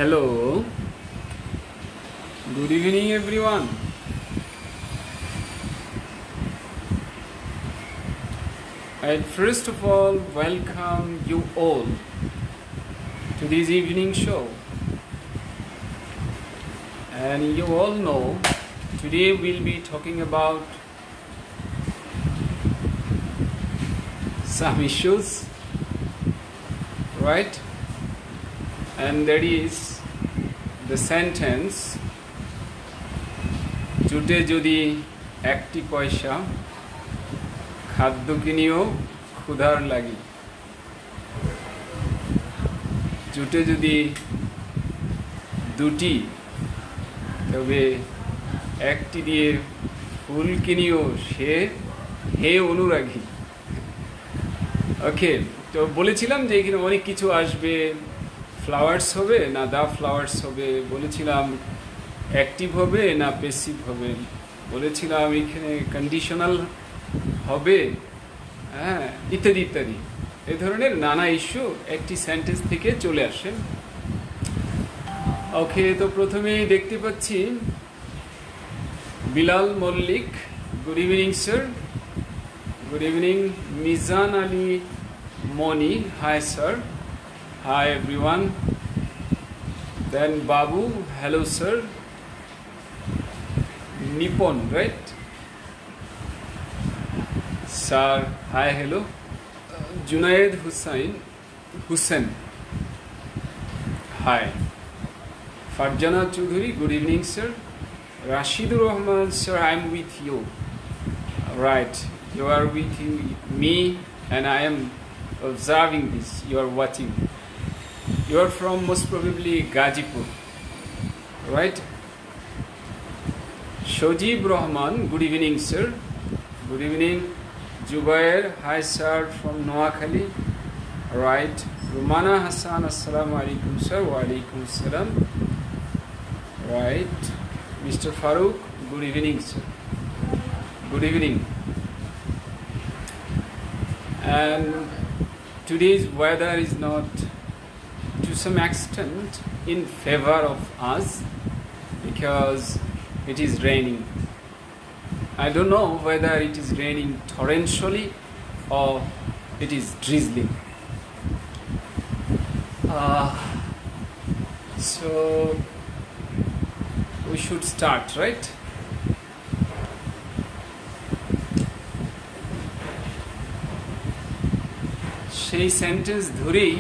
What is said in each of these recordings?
Hello, good evening everyone. And first of all, welcome you all to this evening show. And you all know, today we'll be talking about some issues, right? And that is the sentence জুটে যদি একটি পয়সা খাদ্য কিনিও ক্ষুধার লাগি জুটে যদি দুটি তবে একটি দিয়ে ফুল কিনিও সে হে অনুরাগী ওকে তো বলেছিলাম যে এখানে অনেক কিছু আসবে ফ্লাওয়ার্স হবে না দা ফ্লাওয়ার্স হবে বলেছিলাম অ্যাক্টিভ হবে না প্যাসিভ হবে বলেছিলাম এখানে কন্ডিশনাল হবে হ্যাঁ ইত্যাদি ইত্যাদি এই ধরনের নানা ইস্যু একটি সেন্টেন্স থেকে চলে আসে ওকে তো প্রথমেই দেখতে পাচ্ছি Bilal Mallik good evening sir good evening Mizan Ali Moni hi sir Hi everyone. Then Babu, hello sir. Nippon, right? Sir, hi, hello. Junaid Hussain. Hi. Farjana Choudhury, good evening sir. Rashidur Rahman, sir, I am with you. Right, you are with me and I am observing this. You are watching. You are from most probably Gazipur, right? Shojib Rahman, good evening sir. Good evening. Jubair, hi sir from Noakhali, right? Rumana Hassan, assalamu alaikum sir. Wa alaikum assalam. Right. Mr. Farooq, good evening sir. Good evening. And today's weather is not to some extent in favor of us because it is raining. I don't know whether it is raining torrentially or it is drizzling. So we should start, right? সেই sentence ধরেই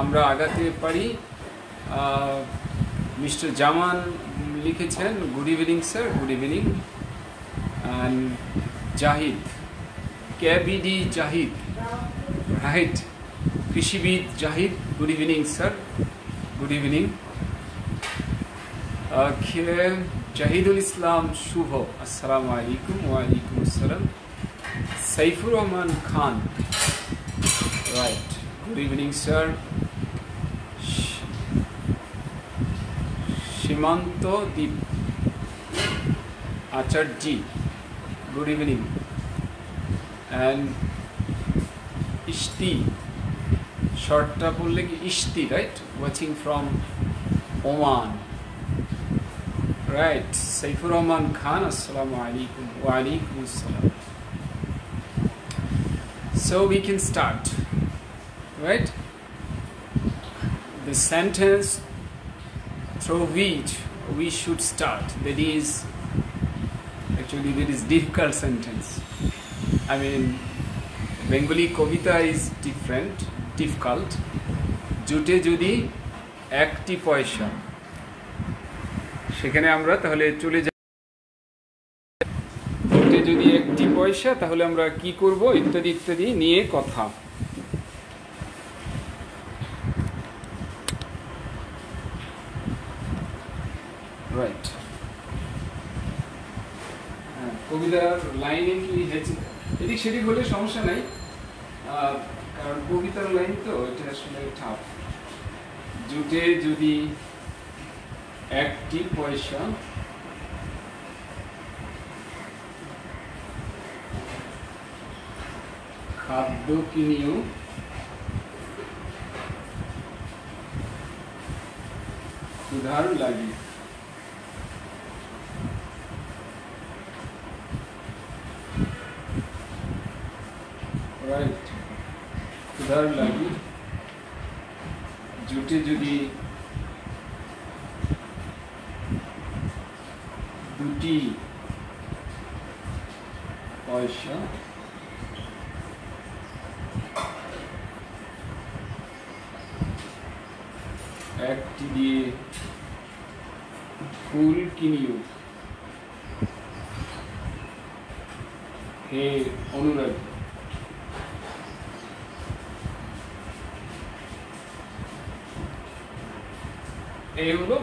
আমরা আগাতে পারি mister Zaman লিখেছেন good evening sir good evening and Zahid KBD Zahid right কৃষিবিদ Zahid good evening sir good evening Zahidul Islam Shuvo আসসালামু আলাইকুম ওয়ালাইকুম আসসালাম Saifur Rahman Khan right Good evening, sir. Shimanto Deep Acharji. Good evening. And Ishti. Short trouble like Ishti, right? Watching from Oman. Right. Saifur Rahman Khan. Assalamu alaikum. Wa alaikum assalam. So we can start. Right? The sentence through which we should start, that is difficult sentence. I mean, Bengali kobita is difficult. জুটে যদি একটি পয়সা সেখানে আমরা তাহলে চলে যাই জুটে যদি একটি পয়সা তাহলে আমরা কি করব ইত্যাদি ইত্যাদি নিয়ে কথা রাইট কবিতার লাইনে কি এদিক সেদিক হলে সমস্যা নাই কারণ কবিতার লাইন তো এটা আসলে টাফ জুটে যদি একটি পয়সা খাদ্য কিনিও ক্ষুধার লাগি। রাইট, ক্ষুধার লাগি জুটে যদি দুটি পয়সা একটি দিয়ে ফুল কিনিও হে অনুরাগী। এই হলো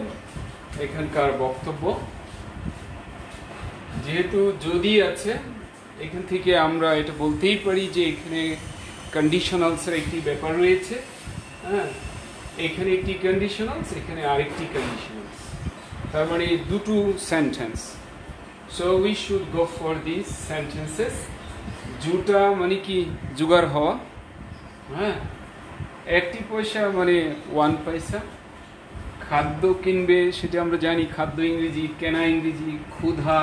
এখানকার বক্তব্য। যেহেতু যদি আছে, এখান থেকে আমরা এটা বলতেই পারি যে এখানে কন্ডিশনালসের একটি ব্যাপার রয়েছে। হ্যাঁ, এখানে একটি কন্ডিশনালস, এখানে আরেকটি কন্ডিশনালস, তার মানে দুটো sentence. So we should go for this sentences. জুটা মানে কি জোগাড় হওয়া। হ্যাঁ, একটি পয়সা মানে 1 পয়সা। খাদ্য কিনবে, সেটা আমরা জানি, খাদ্য ইংরেজি, কেনা ইংরেজি। ক্ষুধা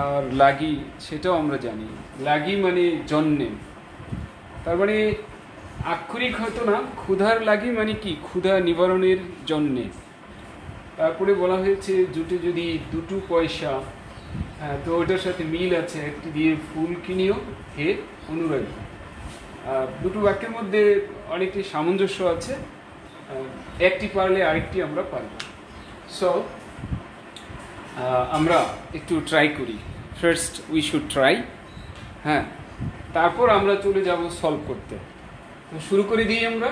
আর লাগি, সেটাও আমরা জানি। লাগি মানে জন্যে, তার মানে আক্ষরিক হয়তো না, ক্ষুধার লাগি মানে কি ক্ষুধা নিবারণের জন্যে। তারপরে বলা হয়েছে জুটে যদি দুটো পয়সা, হ্যাঁ, তো ওটার সাথে মিল আছে, একটি দিয়ে ফুল কিনিও হে অনুরাগী। দুটো বাক্যের মধ্যে অনেকটি সামঞ্জস্য আছে, একটি পারলে আরেকটি আমরা পারব। সো আমরা একটু ট্রাই করি। First we should try. হ্যাঁ, তারপর আমরা চলে যাব সলভ করতে। তো শুরু করে দিই, আমরা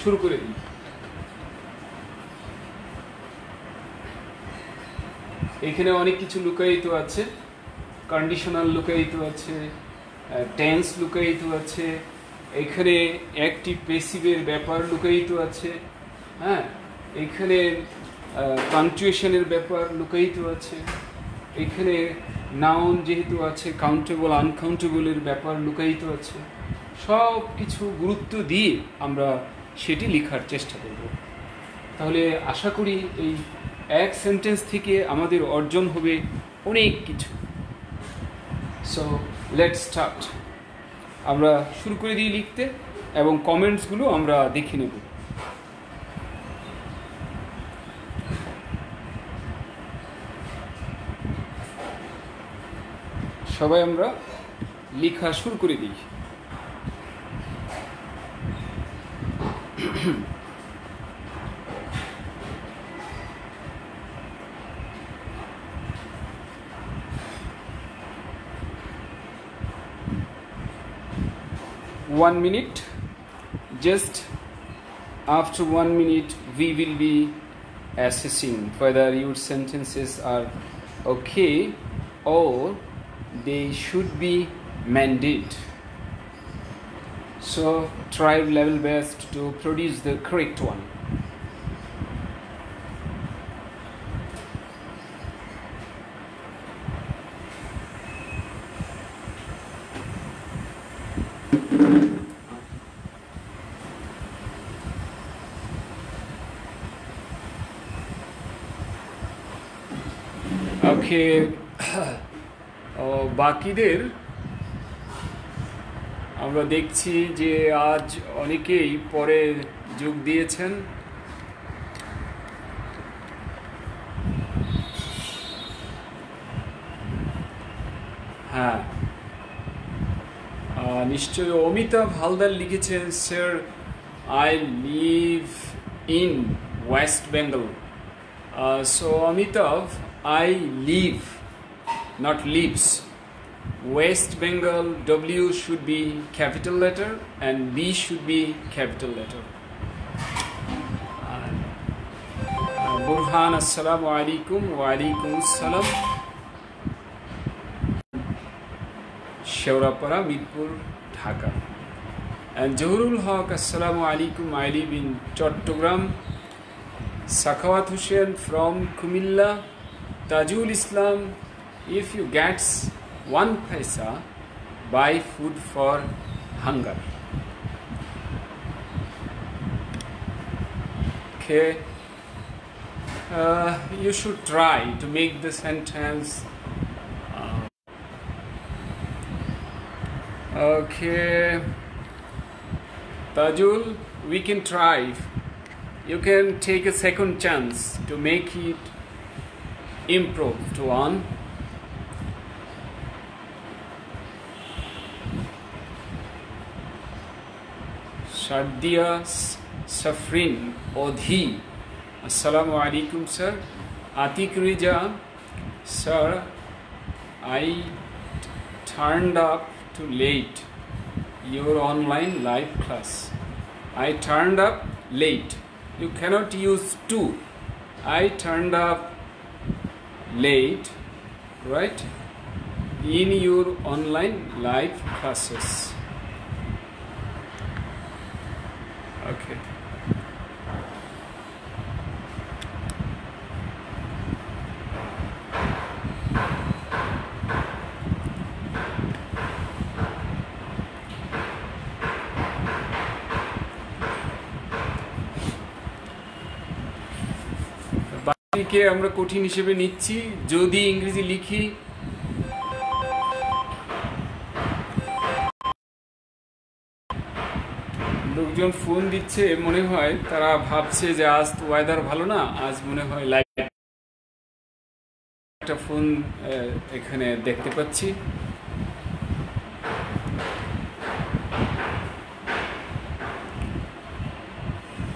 শুরু করে দিই। এখানে অনেক কিছু লুকায়িত আছে, কন্ডিশনাল লুকায়িত আছে, টেন্স লুকায়িত আছে, এখানে একটি প্যাসিভের ব্যাপার লুকায়িত আছে। হ্যাঁ, এখানে পাংচুয়েশনের ব্যাপার লুকায়িত আছে, এখানে নাউন যেহেতু আছে, কাউন্টেবল আনকাউন্টেবলের ব্যাপার লুকায়িত আছে। সব কিছু গুরুত্ব দিয়ে আমরা সেটি লেখার চেষ্টা করব। তাহলে আশা করি এই এক সেন্টেন্স থেকে আমাদের অর্জন হবে অনেক কিছু। So let's start. আমরা শুরু করে দিই লিখতে, এবং কমেন্টসগুলো আমরা দেখে নেব। সবাই আমরা লেখা শুরু করে দিই। One minute. Just after 1 minute we will be assessing whether your sentences are okay or they should be mended. So try level best to produce the correct one. ওকে, বাকিদের আমরা দেখছি যে আজ অনেকেই পরে যোগ দিয়েছেন। হ্যাঁ, নিশ্চয়ই অমিতাভ হালদার লিখেছেন, sir I live in West Bengal. So Amitabh, I live, not lives. West Bengal, W should be capital letter and B should be capital letter. Burhan, assalamu alaikum. Wa alaikum assalam. Sheurapara, Midpur, Dhaka. And Johurul Haq, assalamu alaikum. I live in Chattogram. Sakhawat Hussain from Kumilla. Tajul Islam, if you get 1 paisa, buy food for hunger. Okay. You should try to make the sentence. Okay. Tajul, we can try. You can take a second chance to make it improved one. Shardia Safrin Odhi. Assalamu alaikum, sir. Atik Rija, sir, I turned up too late your online live class. I turned up late. You cannot use to. I turned up late, right, in your online live classes. Okay. বাকিকে আমরা কঠিন হিসেবে নিচ্ছি যদি ইংরেজি লিখি। লোকজন phone দিচ্ছে, মনে হয় তারা ভাবছে যে আজ তো ওয়েদার ভালো না, আজ মনে হয় লাইভ একটা ফোন এখানে দেখতে পাচ্ছি।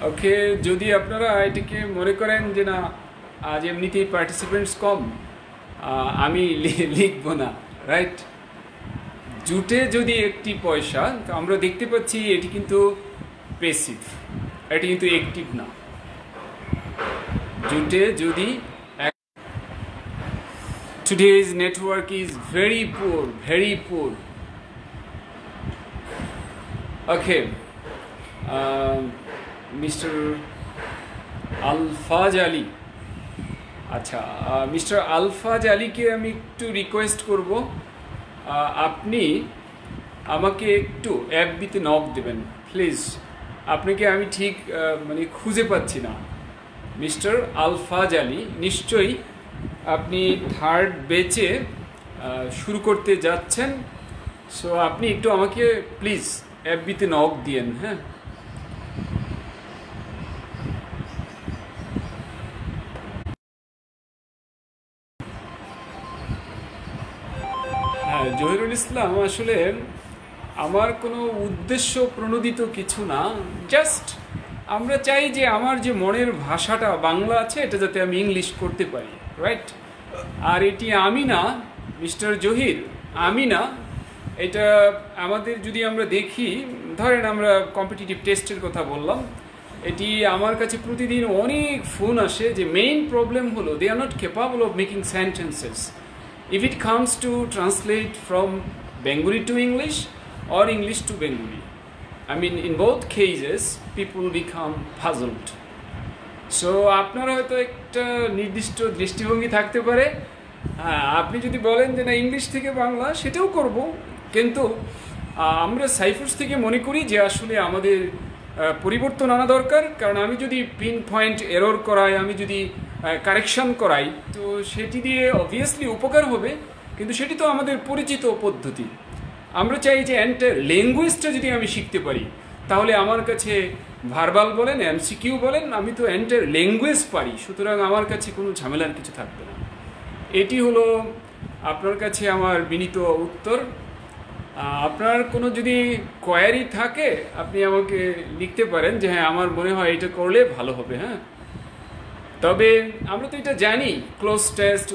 ওকে, যদি আপনারা এটাকে মনে করেন যে না আজ এমনিতেই পার্টিসিপেন্টস কম, আমি লিখব না, রাইট। জুটে যদি একটি পয়সা, তো আমরা দেখতে পাচ্ছি এটি কিন্তু প্যাসিভ, এটি কিন্তু অ্যাক্টিভ না। জুটে যদি today's network is very poor, very poor. Okay, Mr. Alfaz Ali, আচ্ছা, মিস্টার আলফাজ আলীকে আমি একটু রিকোয়েস্ট করব, আপনি আমাকে একটু এফবিতে নক দেবেন প্লিজ। আপনাকে আমি ঠিক মানে খুঁজে পাচ্ছি না। মিস্টার আলফাজ আলী, নিশ্চয়ই আপনি থার্ড ব্যাচে শুরু করতে যাচ্ছেন, সো আপনি একটু আমাকে প্লিজ এফবিতে নক দিয়েন। হ্যাঁ, জহিরুল ইসলাম, আসলে আমার কোনো উদ্দেশ্য প্রণোদিত কিছু না, জাস্ট আমরা চাই যে আমার যে মনের ভাষাটা বাংলা আছে এটা যাতে আমি ইংলিশ করতে পারি, রাইট। আর এটি আমি না, মিস্টার জহির, আমি না, এটা আমাদের যদি আমরা দেখি, ধরেন আমরা কম্পিটিটিভ টেস্টের কথা বললাম, এটি আমার কাছে প্রতিদিন অনেক ফোন আসে যে মেইন প্রবলেম হলো they are not capable of making sentences if it comes to translate from Bengali to English or English to Bengali. I mean, in both cases people become puzzled. So আপনারা হয়তো একটা নির্দিষ্ট দৃষ্টিভঙ্গি থাকতে পারে, হ্যাঁ, আপনি যদি বলেন যে না ইংলিশ থেকে বাংলা, সেটাও করব, কিন্তু আমরা সাইফার্স থেকে মনে করি যে আসলে আমাদের পরিবর্তন আনা দরকার। কারণ আমি যদি পিন পয়েন্ট এরর করাই, আমি যদি কারেকশন করাই, তো সেটি দিয়ে অবভিয়াসলি উপকার হবে, কিন্তু সেটি তো আমাদের পরিচিত পদ্ধতি। আমরা চাই যে এন্টার ল্যাঙ্গুয়েজটা যদি আমি শিখতে পারি, তাহলে আমার কাছে ভার্বাল বলেন, এমসিকিউ বলেন, আমি তো এন্টার ল্যাঙ্গুয়েজ পারি, সুতরাং আমার কাছে কোনো ঝামেলার কিছু থাকবে না। এটি হলো আপনার কাছে আমার বিনীত উত্তর। আপনার কোনো যদি কোয়ারি থাকে আপনি আমাকে লিখতে পারেন যে হ্যাঁ আমার মনে হয় এটা করলে ভালো হবে। হ্যাঁ, তবে আমরা তো এটা জানি, cloze test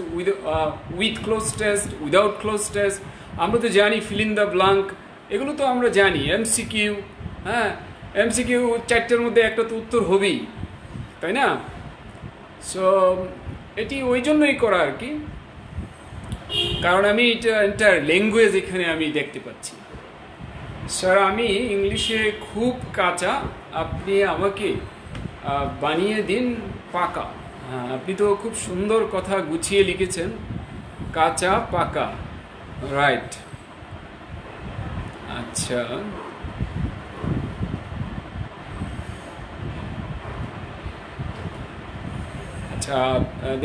with cloze test, without cloze test, আমরা তো জানি ফিল ইন দ্য ব্লাঙ্ক, এগুলো তো আমরা জানি। এমসিকিউ, হ্যাঁ, এমসিকিউ 4টের মধ্যে একটা তো উত্তর হবেই, তাই না? সো এটি ওই জন্যই করা আর কি, কারণ আমি এটা এন্টায়ার ল্যাঙ্গুয়েজ এখানে আমি দেখতে পাচ্ছি। স্যার আমি ইংলিশে খুব কাঁচা, আপনি আমাকে বানিয়ে দিন পাকা। হ্যাঁ, আপনি তো খুব সুন্দর কথা গুছিয়ে লিখেছেন, কাঁচা পাকা, রাইট। আচ্ছা, আচ্ছা,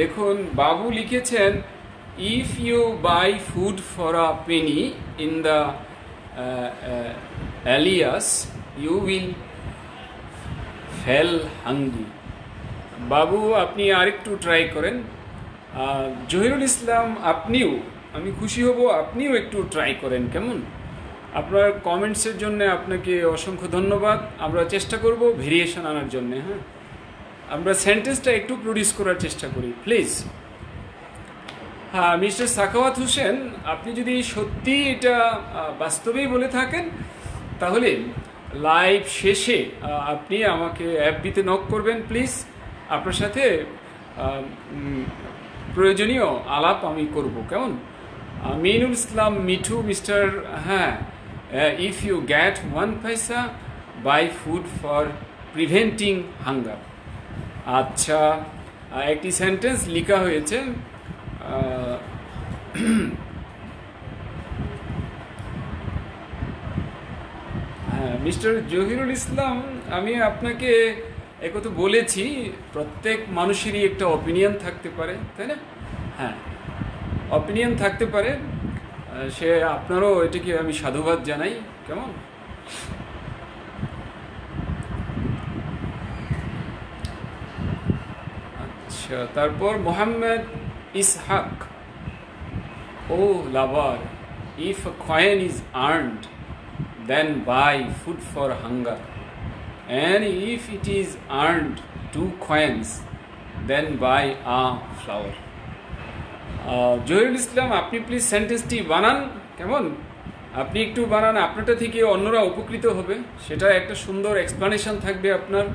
দেখুন বাবু লিখেছেন, if you buy food for a penny in the alias you will fell hungry. Babu আপনি আরেকটু ট্রাই করেন। জহিরুল ইসলাম আপনিও, আমি খুশি হব আপনিও একটু ট্রাই করেন, কেমন? আপনার কমেন্টসের জন্য আপনাকে অসংখ্য ধন্যবাদ। আমরা চেষ্টা করব ভেরিয়েশন আনার জন্য। হ্যাঁ, আমরা সেন্টেন্সটা একটু প্রডিউস করার চেষ্টা করি প্লিজ। হ্যাঁ, মিস্টার সাখাওয়াত হোসেন, আপনি যদি সত্যি এটা বাস্তবেই বলে থাকেন তাহলে লাইভ শেষে আপনি আমাকে এফবিতে নক করবেন প্লিজ। আপনার সাথে প্রয়োজনীয় আলাপ আমি করব, কেমন? মিনুল ইসলাম মিঠু, মিস্টার, হ্যাঁ, if you get 1 paisa buy food for preventing hunger. আচ্ছা, একটি সেন্টেন্স লেখা হয়েছে, হ্যাঁ মিস্টার জহিরুল ইসলাম, আমি আপনাকে একথা বলেছি, প্রত্যেক মানুষেরই একটা অপিনিয়ন থাকতে পারে, তাই না? হ্যাঁ, অপিনিয়ন থাকতে পারে, সে আপনারও এটাকে আমি সাধুবাদ জানাই, কেমন? আচ্ছা, তারপর মোহাম্মদ ইসহাক, ও লাভার, if a coin is earned then buy food for hunger, and if it is earned 2 coins then buy a flower. Zahirul Islam, আপনি প্লিজ সেন্টেন্সটি বানান, কেমন? আপনি একটু বানান, আপনারটা থেকে অন্যরা উপকৃত হবে, সেটা একটা সুন্দর এক্সপ্লানেশন থাকবে আপনার।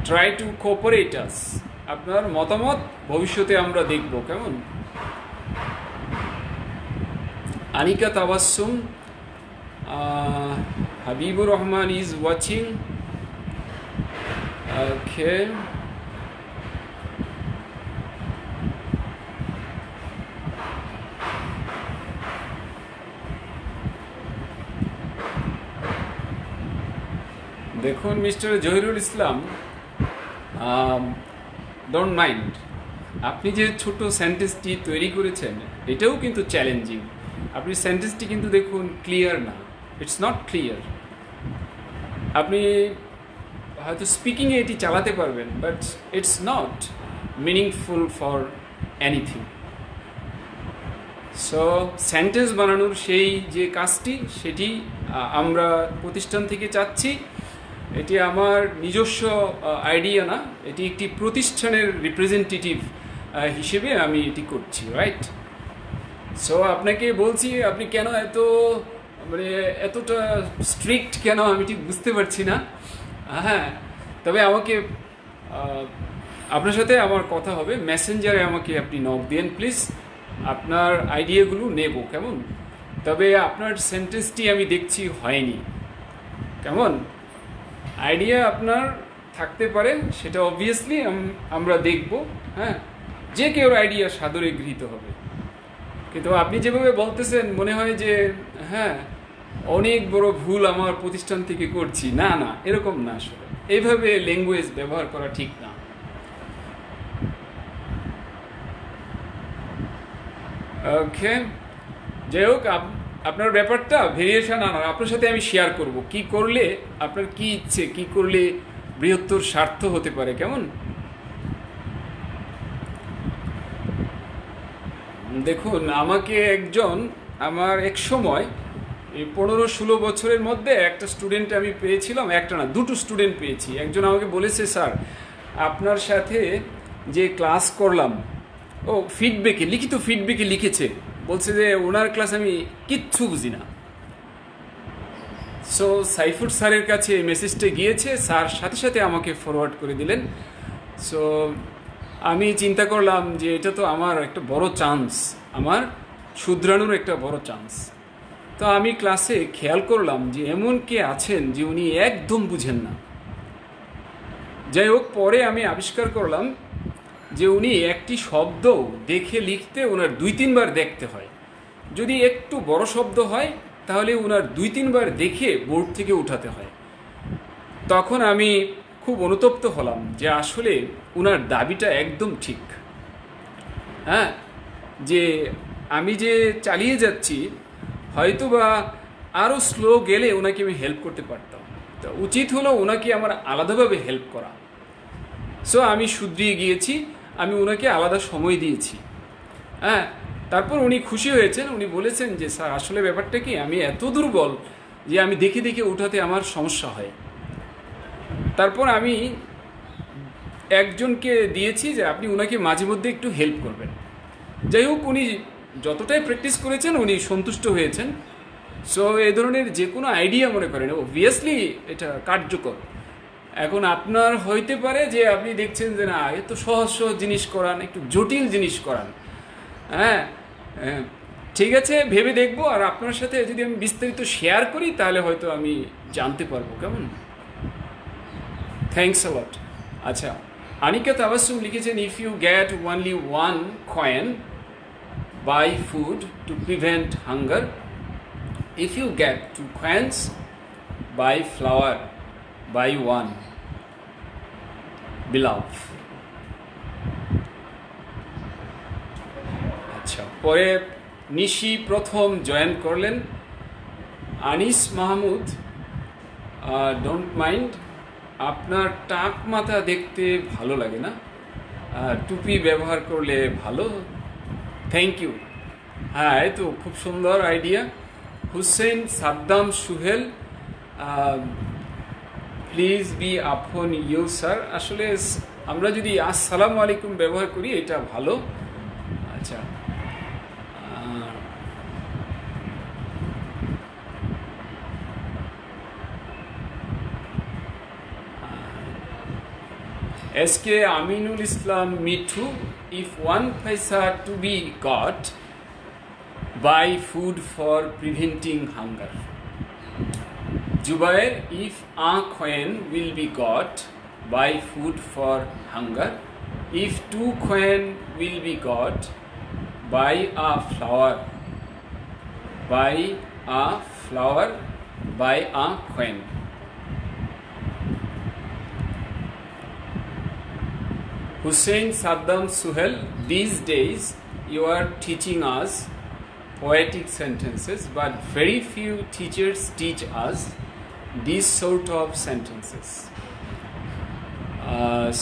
ট্রাই টু কোঅপারেট আস, আপনার মতামত ভবিষ্যতে আমরা দেখব, কেমন? আনিকা তাবাসসুম, হাবিবুর রহমান ইজ ওয়াচিং, ওকে। দেখুন mister Zahirul Islam, don't mind, আপনি যে ছোট সেন্টেন্সটি তৈরি করেছেন এটাও কিন্তু চ্যালেঞ্জিং। আপনি সেন্টেন্সটি কিন্তু দেখুন ক্লিয়ার না, ইটস নট ক্লিয়ার। আপনি হয়তো স্পিকিংয়ে এটি চালাতে পারবেন, but it's not meaningful for anything. So sentence বানানোর সেই যে কাজটি, সেটি আমরা প্রতিষ্ঠান থেকে চাচ্ছি। এটি আমার নিজস্ব আইডিয়া না, এটি একটি প্রতিষ্ঠানের রিপ্রেজেন্টেটিভ হিসেবে আমি এটি করছি, রাইট? সো আপনাকে বলছি, আপনি কেন এতটা স্ট্রিক্ট কেন আমি ঠিক বুঝতে পারছি না। হ্যাঁ, তবে আমাকে আপনার সাথে আমার কথা হবে, মেসেঞ্জারে আমাকে আপনি নক দিন প্লিজ, আপনার আইডিয়াগুলো নেব, কেমন? তবে আপনার সেন্টেন্সটি আমি দেখছি হয়নি, কেমন? আইডিয়া আপনার থাকতে পারে, সেটা অবভিয়াসলি আমরা দেখব। হ্যাঁ, যে কেউ আইডিয়া সাদরে গৃহীত হবে, কিন্তু আপনি যেভাবে বলতেছেন মনে হয় যে হ্যাঁ অনেক বড় ভুল আমার প্রতিষ্ঠান থেকে করছি। না না, এরকম না, আসলে এইভাবে ল্যাঙ্গুয়েজ ব্যবহার করা ঠিক না। ওকে, যাই হোক, আপনার ব্যাপারটা ভেরিয়েশন আনার, আপনার সাথে আমি শেয়ার করব কি করলে আপনার কি ইচ্ছে, কি করলে বৃহত্তর স্বার্থ হতে পারে, কেমন? দেখুন, আমাকে একজন, আমার এক সময় এই 15-16 বছরের মধ্যে একটা স্টুডেন্ট আমি পেয়েছিলাম, একটা না দুটো স্টুডেন্ট পেয়েছি। একজন আমাকে বলেছে, স্যার আপনার সাথে যে ক্লাস করলাম, ও ফিডব্যাকে, লিখিত ফিডব্যাকে লিখেছে, বলছে যে ওনার ক্লাস আমি কিচ্ছু বুঝি না। সো সাইফুর স্যারের কাছে মেসেজটা গিয়েছে, স্যার সাথে সাথে আমাকে ফরওয়ার্ড করে দিলেন। সো আমি চিন্তা করলাম যে এটা তো আমার একটা বড় চান্স, আমার শুধরানোর একটা বড় চান্স। তো আমি ক্লাসে খেয়াল করলাম যে এমন কে আছেন যে উনি একদম বুঝেন না। যাই হোক, পরে আমি আবিষ্কার করলাম যে উনি একটি শব্দ দেখে লিখতে ওনার 2-3 বার দেখতে হয়। যদি একটু বড় শব্দ হয় তাহলে ওনার 2-3 বার দেখে বোর্ড থেকে উঠাতে হয়। তখন আমি খুব অনুতপ্ত হলাম যে আসলে ওনার দাবিটা একদম ঠিক। হ্যাঁ, যে আমি যে চালিয়ে যাচ্ছি হয়তোবা আরও স্লো গেলে ওনাকে আমি হেল্প করতে পারতাম, তো উচিত হলো ওনাকে আমার আলাদাভাবে হেল্প করা। সো আমি শুধরিয়ে গিয়েছি, আমি ওনাকে আলাদা সময় দিয়েছি। হ্যাঁ, তারপর উনি খুশি হয়েছেন, উনি বলেছেন যে স্যার আসলে ব্যাপারটা কি, আমি এত দুর্বল যে আমি দেখে দেখে উঠাতে আমার সমস্যা হয়। তারপর আমি একজনকে দিয়েছি যে আপনি ওনাকে মাঝে মধ্যে একটু হেল্প করবেন। যাই হোক, উনি যতটাই প্র্যাকটিস করেছেন উনি সন্তুষ্ট হয়েছেন। সো এ ধরনের যে কোনো আইডিয়া মনে করেন অবভিয়াসলি এটা কার্যকর। এখন আপনার হইতে পারে যে আপনি দেখছেন যে না, এত সহজ সহজ জিনিস করান, একটু জটিল জিনিস করান। হ্যাঁ, ঠিক আছে, ভেবে দেখবো। আর আপনার সাথে যদি আমি বিস্তারিত শেয়ার করি তাহলে হয়তো আমি জানতে পারবো। কেমন? Thanks a lot. আচ্ছা, আনিকা তাবাসসুম লিখেছেন, if you get only one coin buy food to prevent hunger, if you get 2 coins buy flour, buy 1 beloved. আচ্ছা, পরে নিশি প্রথম জয়েন করলেন। আনিস মাহমুদ, ডোন্ট মাইন্ড, আপনার টাক মাথা দেখতে ভালো লাগে না, টুপি ব্যবহার করলে ভালো। Thank you. হ্যাঁ, এই তো খুব সুন্দর idea. Hussain Saddam Suhel, please be upon you sir. আসলে আমরা যদি আসসালামু আলাইকুম ব্যবহার করি এটা ভালো। আচ্ছা, SK Aminul Islam, me too. If 1 paisa to be got, buy food for preventing hunger. Jubair, if a coin will be got, buy food for hunger. If 2 coin will be got, buy a flower. Buy a flower, buy a coin. Hussein Saddam Suhel, these days you are teaching us poetic sentences, but very few teachers teach us these sort of sentences.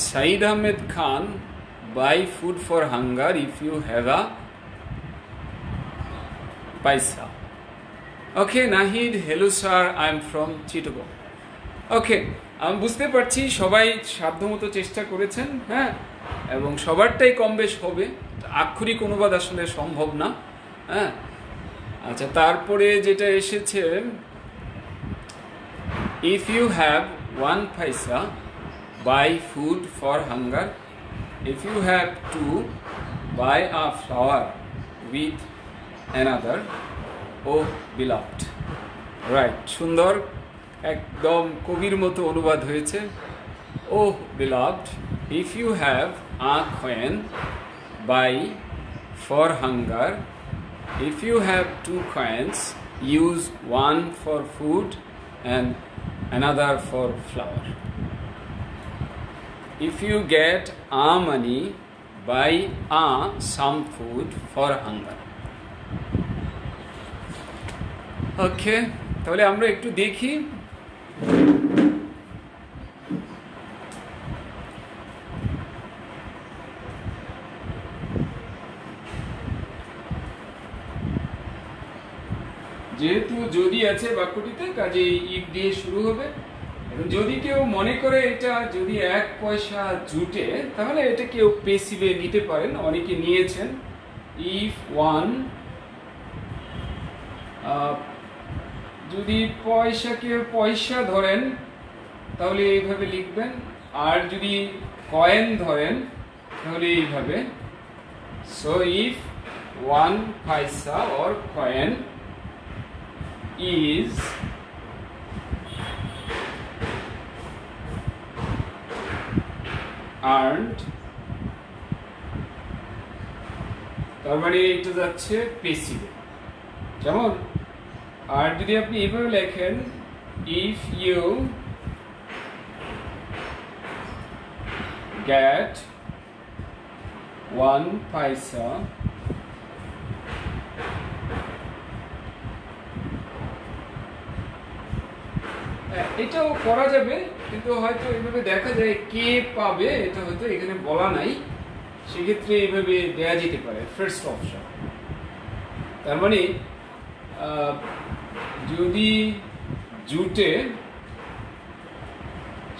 Saeed Ahmed Khan, buy food for hunger if you have a paisa. Okay, Nahid, hello sir, I am from Chittagong. Okay, আমি বুঝতে পারছি সবাই সাধ্যমতো চেষ্টা করেছেন। হ্যাঁ, এবং সবারটাই কম বেশ হবে, আক্ষরিক অনুবাদ আসলে সম্ভব না। হ্যাঁ, আচ্ছা, তারপরে যেটা এসেছে, if you have 1 paisa, buy food for hunger. If you have 2, buy a flower with another. Oh beloved. Right, সুন্দর, একদম কবির মতো অনুবাদ হয়েছে। Oh beloved, if you have a coin, buy for hunger. If you have 2 coins, use 1 for food and another for flour. If you get a money, buy some food for hunger. Okay, তাহলে আমরা একটু দেখি। যেহেতু যদি আছে বাক্যটিতে, কাজে if দিয়ে শুরু হবে। যদি কেউ মনে করে এটা যদি 1 পয়সা জুটে তাহলে এটা কেউ পেসিভে নিতে পারেন, অনেকে নিয়েছেন। ইফ 1, যদি পয়সাকে পয়সা ধরেন তাহলে এইভাবে লিখবেন, আর যদি কয়েন ধরেন তাহলে এইভাবে। So if 1 paisa or coin is earned, তার মানে এটা যাচ্ছে পেসিভে। যেমন, আর যদি আপনি এইভাবে লেখেন, ইফ ইউ get 1 paisa এটাও করা যাবে, কিন্তু হয়তো এইভাবে দেখা যায় কে পাবে এটা হয়তো এখানে বলা নাই, সেক্ষেত্রে এইভাবে দেয়া যেতে পারে ফার্স্ট অপশন। তার মানে যদি জুটে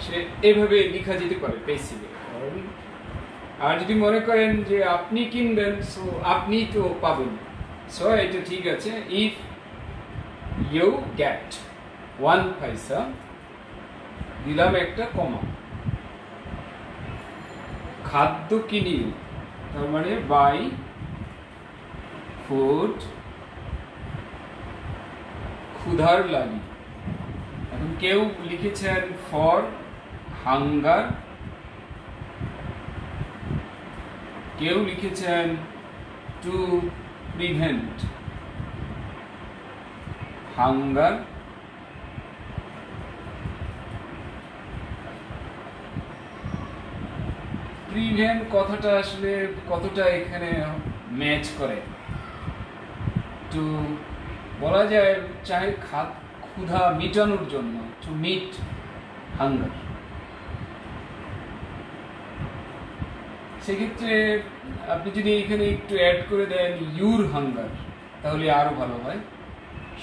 সে এভাবে লেখা যেতে পারে পেসিভে। আর যদি মনে করেন যে আপনি কিনবেন, সো আপনি তো পাবেন, সো এটা ঠিক আছে। ইফ ইউ গেট 1 পয়সা, দিলাম একটা কমা, খাদ্য কিনি, তার মানে বাই ফুড, ক্ষুধার লাগি। এখন কেউ লিখেছেন ফর হাঙ্গার, কেউ লিখেছেন টু প্রিভেন্ট হাঙ্গার, প্রিভেন্ট কথাটা আসলে কতটা এখানে ম্যাচ করে, টু বলা যায় চাই ক্ষুধা মিটানোর জন্য, টু মিট হাঙ্গার। সেক্ষেত্রে আপনি যদি এখানে একটু অ্যাড করে দেন ইউর হাঙ্গার, তাহলে আরো ভালো হয়,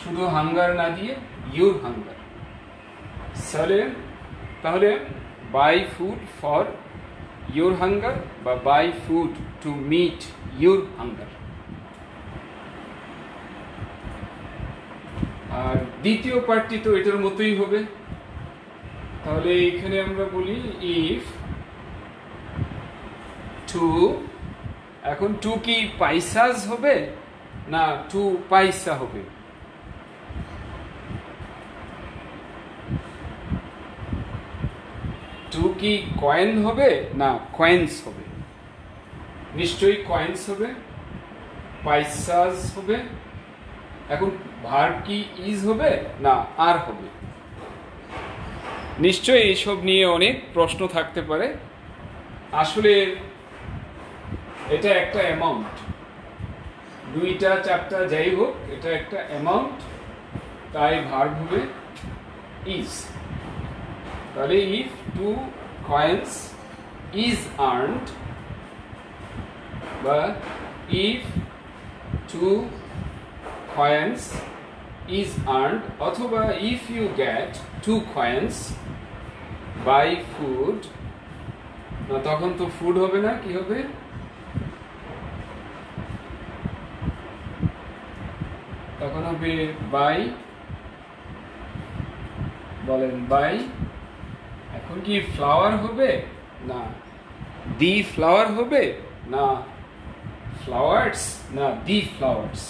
শুধু হাঙ্গার না দিয়ে ইউর হাঙ্গার। তাহলে buy food for your hunger বা buy food to meet your hunger. আর দ্বিতীয় পার্টটি তো এটার মতোই হবে, তাহলে এখানে আমরা বলি ইফ টু, এখন টু কি পয়সাস হবে না টু পয়সা হবে? টু কি কয়েন হবে না কয়েন্স হবে? নিশ্চয়ই কয়েন্স হবে, পয়সাস হবে। এখন ভার্ব কি ইজ হবে না আর হবে? নিশ্চয়ই এইসব নিয়ে অনেক প্রশ্ন থাকতে পারে। আসলে এটা একটা অ্যামাউন্ট, 2টা 4টা যাই হোক, এটা একটা অ্যামাউন্ট, তাই ভার্ব হবে ইজ। তাহলে ইফ 2 coins is earned, বা if 2 coins is earned, অথবা if you get 2 coins by food, না তখন তো ফুড হবে না, কি হবে? তখন হবে বাই, বলেন বাই। এখন কি ফ্লাওয়ার হবে না দি ফ্লাওয়ার হবে না ফ্লাওয়ার্স না দি ফ্লাওয়ার্স?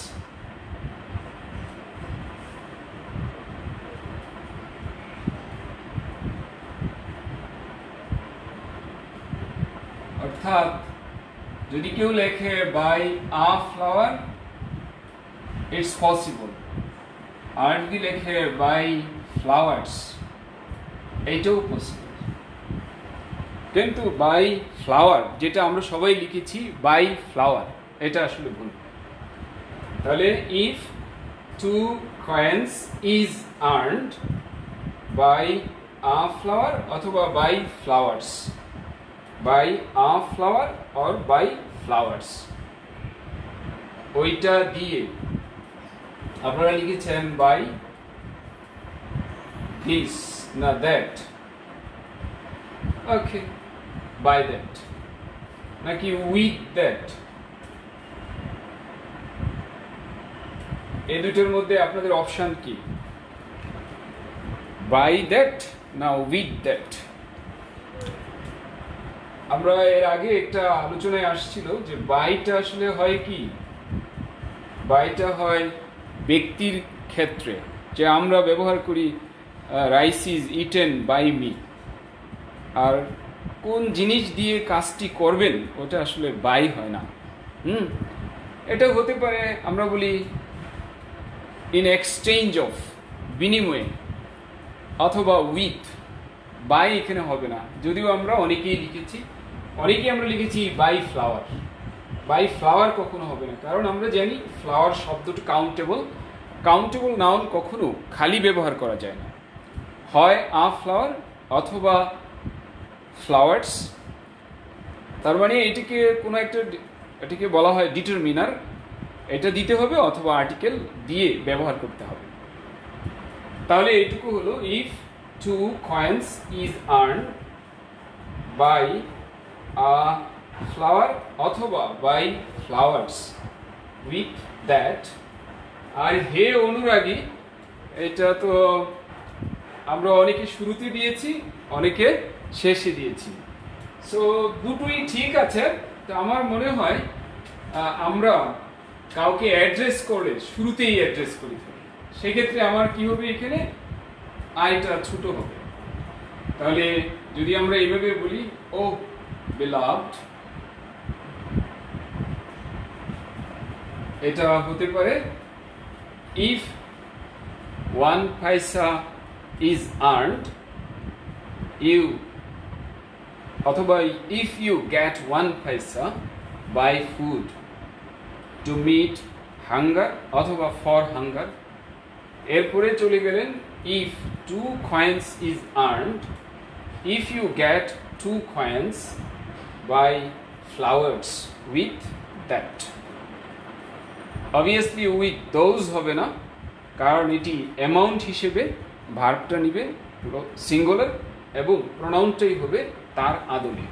অর্থাৎ যদি কেউ লেখে buy a flower, it's possible. আর যদি লেখে বাই ফ্লাওয়ার্স, এইটাও পসিবল। কিন্তু বাই ফ্লাওয়ার যেটা আমরা সবাই লিখেছি বাই ফ্লাওয়ার, এটা আসলে ভুল। তাহলে if 2 coins is earned by a flower অথবা by flowers, by a flower or by flowers, ওইটা দিয়ে আপনারা লিখেছেন বাই this না that, ওকে by that নাকি with that, এই দুটোর মধ্যে আপনাদের অপশন কি? by that না with that? আমরা এর আগে একটা আলোচনায় আসছিল যে বাইটা আসলে হয় কি, বাইটা হয় ব্যক্তির ক্ষেত্রে, যে আমরা ব্যবহার করি rice is eaten by me, আর কোন জিনিস দিয়ে কাজটি করবেন ওটা আসলে বাই হয় না। এটা হতে পারে আমরা বলি ইন এক্সচেঞ্জ অফ, বিনিময়ে, অথবা উইথ। বাই এখানে হবে না, যদিও আমরা অনেকেই লিখেছি অনেকে আমরা লিখেছি বাই ফ্লাওয়ার। বাই ফ্লাওয়ার কখনো হবে না, কারণ আমরা জানি ফ্লাওয়ার শব্দটা কাউন্টেবল। কাউন্টেবল নাউন কখনো খালি ব্যবহার করা যায় না, হয় আ ফ্লাওয়ার অথবা ফ্লাওয়ার্স। তার মানে এটিকে কোনো একটা, এটিকে বলা হয় ডিটারমিনার, এটা দিতে হবে অথবা আর্টিকেল দিয়ে ব্যবহার করতে হবে। তাহলে এইটুকু হলো, if 2 coins is earned by a flower অথবা by flowers with that। আর হে অনুরাগী, এটা তো আমরা অনেকে শুরুতে দিয়েছি, অনেকে শেষে দিয়েছি। সো দুটোই ঠিক আছে। তো আমার মনে হয় আমরা কাউকে অ্যাড্রেস করলে শুরুতেই অ্যাড্রেস করি, সেক্ষেত্রে আমার কি হবে, এখানে আইটা ছোট হবে। তাহলে যদি আমরা এইভাবে বলি, ও beloved, এটা হতে পারে if 1 paisa is earned you, অথবা if you get 1 paisa buy food to meet hunger অথবা for hunger। এরপরে চলে গেলেন, if 2 coins is earned, if you get 2 coins buy flowers with that। Obviously with those হবে না, কারণ এটি amount হিসেবে ভার্বটা নিবে পুরো সিঙ্গুলার এবং প্রোনাউনটাই হবে তার আদলে।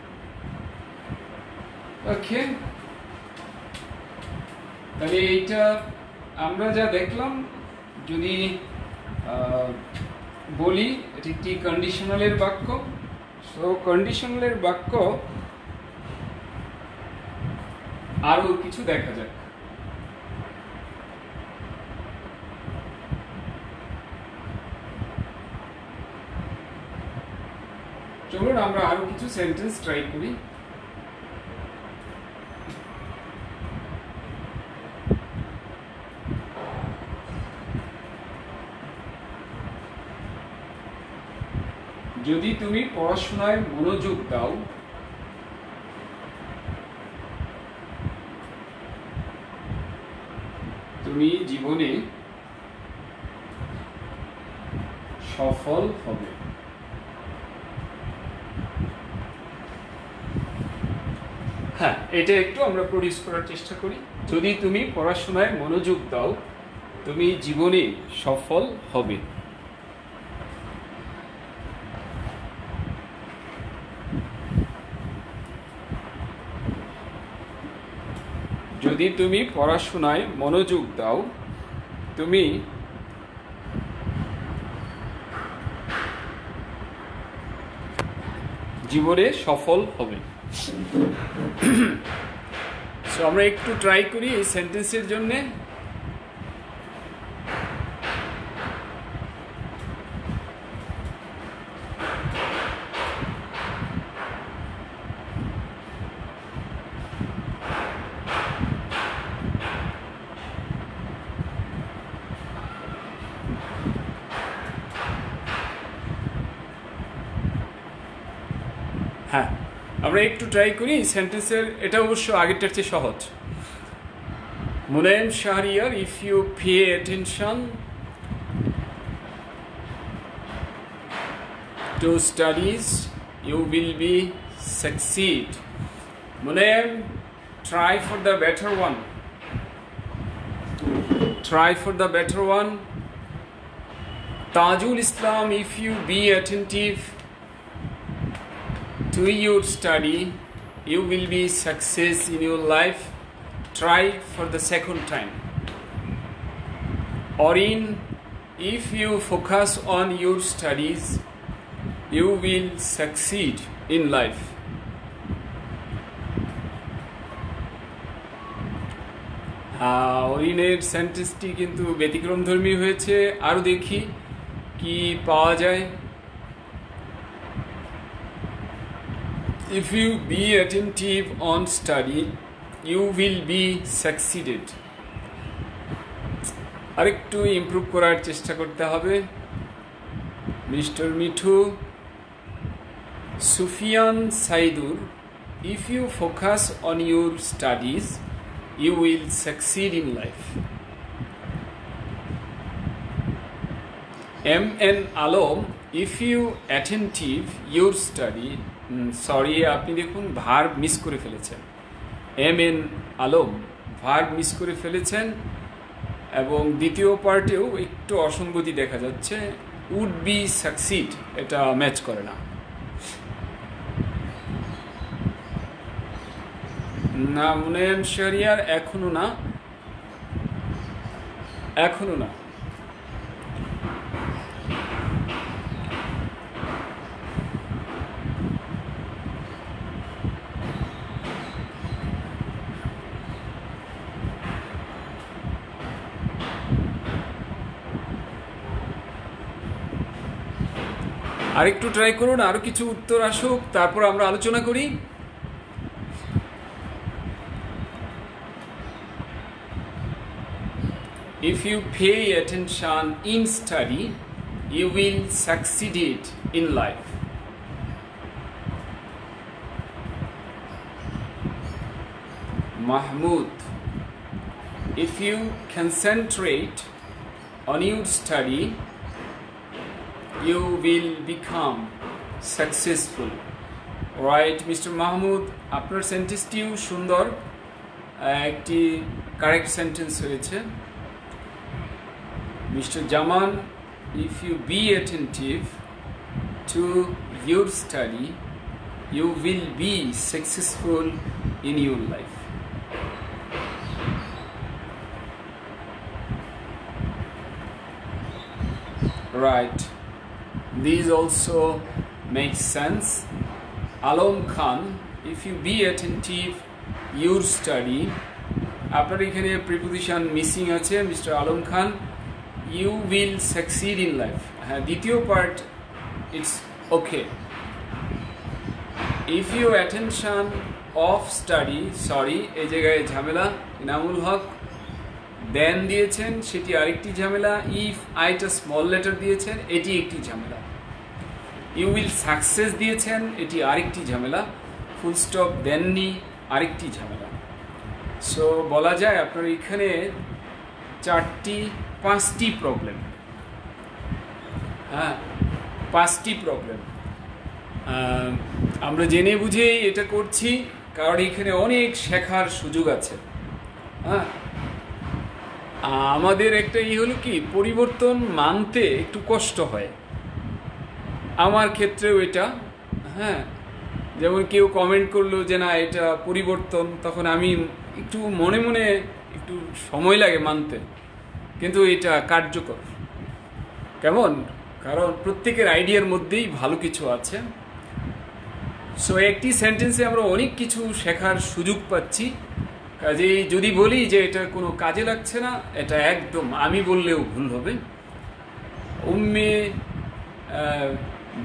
ওকে, তাহলে এইটা আমরা যা দেখলাম, যদি বলি এটি একটি কন্ডিশনালের বাক্য। সো কন্ডিশনালের বাক্য আরো কিছু দেখা যাক। চলুন আমরা আরো কিছু সেন্টেন্স ট্রাই করি। যদি তুমি পড়াশোনায় মনোযোগ দাও, তুমি জীবনে সফল হবে। হ্যাঁ, এটা একটু আমরা প্রডিউস করার চেষ্টা করি। যদি তুমি পড়াশোনায় মনোযোগ দাও, তুমি জীবনে সফল হবে। যদি তুমি পড়াশোনায় মনোযোগ দাও, তুমি জীবনে সফল হবে। সো আমরা একটু ট্রাই করি এই সেন্টেন্সের জন্যে। হ্যাঁ, আমরা একটু ট্রাই করি সেন্টেন্সের। এটা অবশ্য আগেরটার চেয়ে সহজ। Mulayam Shahriar, if you pay attention to studies you will be succeed. Mulayam, try for the better one. Try for the better one. Tajul Islam, if you be attentive to your study, you will be success in your life. Try for the second time. Orin, if you focus on your studies, you will succeed in life. অরিনের সেন্টেন্সটি কিন্তু ব্যতিক্রমধর্মী হয়েছে। আরও দেখি কি পাওয়া যায়। If you be attentive on study, you will be succeeded. আরেকটু improve করার চেষ্টা করতে হবে। Mister Mithu, Sufian Saidur, if you focus on your studies, you will succeed in life. M.N. Alom, if you attentive your study, sorry আপনি দেখুন verb miss করে ফেলেছেন। M.N. Alam verb miss করে ফেলেছেন এবং দ্বিতীয় পার্টেও একটু অসঙ্গতি দেখা যাচ্ছে। উড বি সাকসিড এটা ম্যাচ করে না। না মুনায়েম শরিয়ার এখনো না। আরেকটু ট্রাই করুন, আরো কিছু উত্তর আসুক, তারপর আমরা আলোচনা করি। If you pay attention in study, you will succeed in life. Mahmoud, if you concentrate on your study, you will become successful. Right, Mr. Mahmoud, আপনার সেন্টেন্সটিও সুন্দর, একটি কারেক্ট সেন্টেন্স হয়েছে। Mr. Jaman, if you be attentive to your study, you will be successful in your life. Right. These also make sense. Alom Khan, if you be attentive your study, আপনার এখানে preposition missing আছে mister Alam Khan. You will succeed in life. দ্বিতীয় part it's okay. If your attention of study, sorry এই জায়গায় ঝামেলা, ইনামুল হক দেন দিয়েছেন সেটি আরেকটি ঝামেলা। ইফ আইটা স্মল লেটার দিয়েছেন এটি একটি ঝামেলা। ইউ উইল সাকসেস দিয়েছেন এটি আরেকটি ঝামেলা। ফুল স্টপ দেননি আরেকটি ঝামেলা। সো বলা যায় আপনার এখানে পাঁচটি প্রবলেম। হ্যাঁ, পাঁচটি প্রবলেম। আমরা জেনে বুঝেই এটা করছি কারণ এখানে অনেক শেখার সুযোগ আছে। হ্যাঁ, আমাদের একটা হলো কি পরিবর্তন মানতে একটু কষ্ট হয়, আমার ক্ষেত্রেও এটা। হ্যাঁ, যেমন কেউ কমেন্ট করলো যে না এটা পরিবর্তন, তখন আমি একটু মনে মনে একটু সময় লাগে মানতে, কিন্তু এটা কার্যকর। কেমন? কারণ প্রত্যেকের আইডিয়ার মধ্যেই ভালো কিছু আছে। সো একটি সেন্টেন্সে আমরা অনেক কিছু শেখার সুযোগ পাচ্ছি। কাজেই যদি বলি যে এটা কোনো কাজে লাগছে না, এটা একদম আমি বললেও ভুল হবে। উম্মে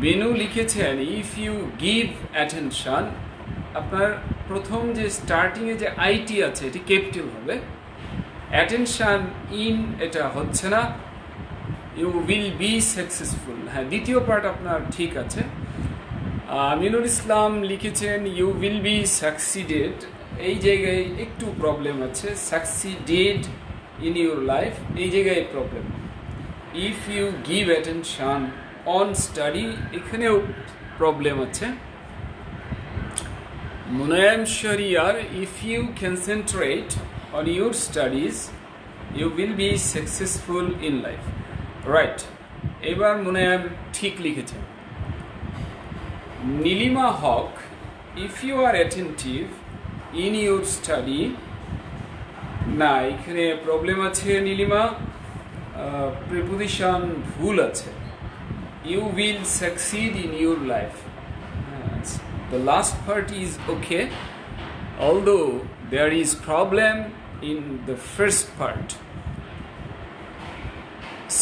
বেনু লিখেছেন ইফ ইউ গিভ অ্যাটেনশন, আপনার প্রথম যে স্টার্টিংয়ে যে আইটি আছে এটি ক্যাপিটাল হবে। অ্যাটেনশন ইন এটা হচ্ছে না। ইউ উইল বি সাকসেসফুল, হ্যাঁ দ্বিতীয় পার্ট আপনার ঠিক আছে। আমিনুল ইসলাম লিখেছেন ইউ উইল বি সাকসিডেড, এই জায়গায় একটু প্রবলেম আছে। সাকসিডেড ইন ইউর লাইফ এই জায়গায় problem. If you give attention on study এখানেও প্রবলেম আছে। Munayem Shariar if you concentrate on your studies you will be successful in life. Right, এবার মুনায়েম ঠিক লিখেছেন। নীলিমা হক if you are attentive in your study, না এখানে problem আছে নীলিমা, প্রিপোজিশন ভুল আছে। you will succeed in your life, the last part is okay, although there is problem in the first part.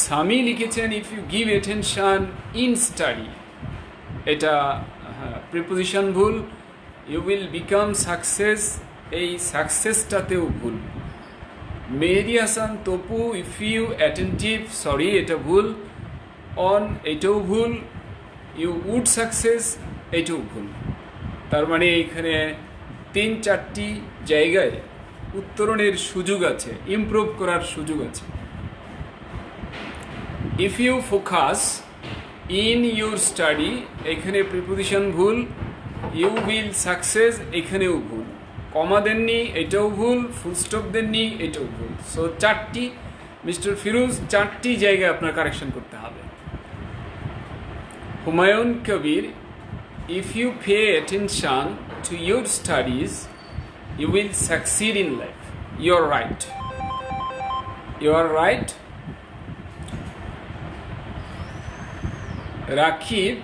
Sami লিখেছেন if you give attention in study, এটা preposition ভুল। you will become success, এই সাকসেসটাতেও ভুল। Mehedi Hasan Tapu if you attentive, sorry এটা ভুল। on এটাও ভুল। you would success এটাও ভুল। তার মানে এখানে 3-4টি জায়গায় উত্তরণের সুযোগ আছে, ইমপ্রুভ করার সুযোগ আছে। If you focus in your study, এখানে প্রিপোজিশন ভুল। ইউ উইল সাকসেস, এখানেও ভুল। কমা দেননি, এটাও ভুল। ফুল স্টপ দেননি, এটাও ভুল। সো 4টি, মিস্টার ফিরোজ 4টি জায়গায় আপনার কারেকশন করতে হবে। Humayun Kabir, if you pay attention to your studies, you will succeed in life. You are right. You are right. Rakib,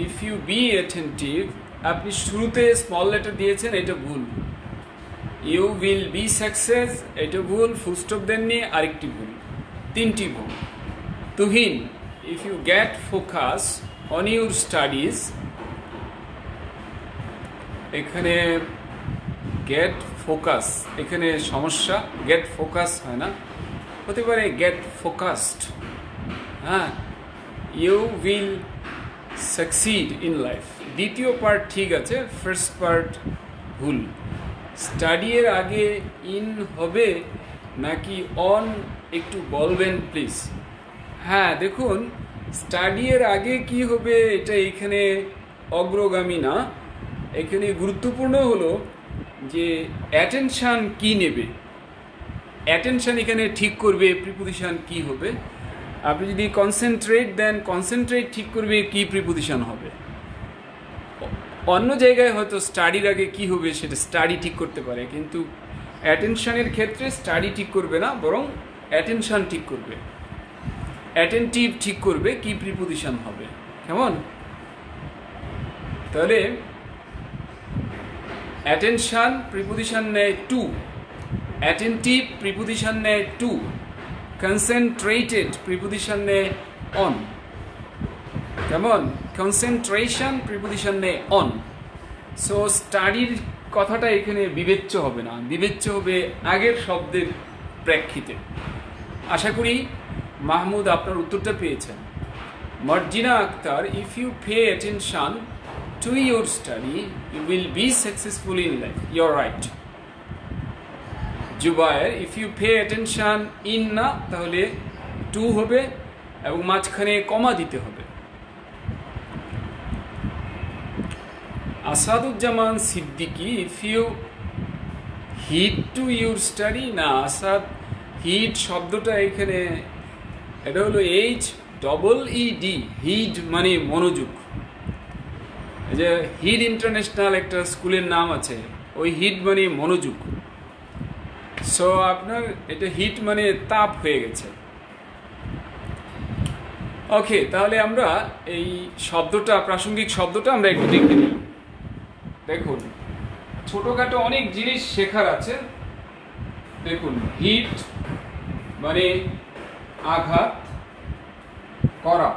if you be attentive, আপনি শুরুতে স্মল লেটার দিয়েছেন, এটা ভুল। ইউ উইল বি সাকসেস, এটা ভুল। ফুল স্টপ দেননি, আরেকটি ভুল। 3টি ভুল। Tuhin, if you get focus on your studies, এখানে গেট ফোকাস, এখানে সমস্যা। গেট ফোকাস হয় না, হতে পারে গেট ফোকাসড। হ্যাঁ, you will succeed in life. দ্বিতীয় পার্ট ঠিক আছে, ফার্স্ট পার্ট ভুল। স্টাডি এর আগে ইন হবে নাকি অন, একটু বলবেন প্লিজ। হ্যাঁ, দেখুন স্টাডি এর আগে কি হবে এটা এখানে অগ্রগামী না। এখানে গুরুত্বপূর্ণ হলো যে অ্যাটেনশান কি নেবে। অ্যাটেনশান এখানে ঠিক করবে প্রিপোজিশন কি হবে। আপনি যদি কনসেন্ট্রেট দেন, কনসেন্ট্রেট ঠিক করবে কি প্রিপোজিশন হবে। অন্য জায়গায় হয়তো স্টাডির আগে কি হবে সেটা স্টাডি ঠিক করতে পারে, কিন্তু অ্যাটেনশানের ক্ষেত্রে স্টাডি ঠিক করবে না, বরং অ্যাটেনশান ঠিক করবে। অ্যাটেন্টিভ ঠিক করবে কি প্রিপোজিশন হবে। কেমন? তাহলে অ্যাটেনশান প্রিপোজিশন নেয় টু, অ্যাটেন্টিভ প্রিপোজিশন নেয় টু, কনসেন্ট্রেটেড প্রিপোজিশন নেয় অন। কেমন? কনসেন্ট্রেশন প্রিপোজিশন নেয় অন। সো স্টাডির কথাটা এখানে বিবেচ্য হবে না, বিবেচ্য হবে আগের শব্দের প্রেক্ষিতে। আশা করি মাহমুদ আপনার উত্তরটা পেয়েছেন। Marjina Akter, if you pay attention to your study, you will be successful in life. You're right. Jubair, if you pay attention in না, তাহলে to হবে এবং মাঝখানে কমা দিতে হবে। Asaduzzaman Siddiqui, if you heed to your study, না আসাদ, হিড শব্দটা এখানে এটা হলো HEED, হিড মানে মনোযোগ। যে হিড ইন্টারন্যাশনাল একটা স্কুলের নাম আছে, ওই হিট মানে মনোযোগ। সো আপনার এটা হিট মানে তাপ হয়ে গেছে। ওকে, তাহলে আমরা এই শব্দটা, প্রাসঙ্গিক শব্দটা আমরা একটু দেখে নিই। দেখুন, ছোটখাটো অনেক জিনিস শেখার আছে। দেখুন, হিট মানে আঘাত করা,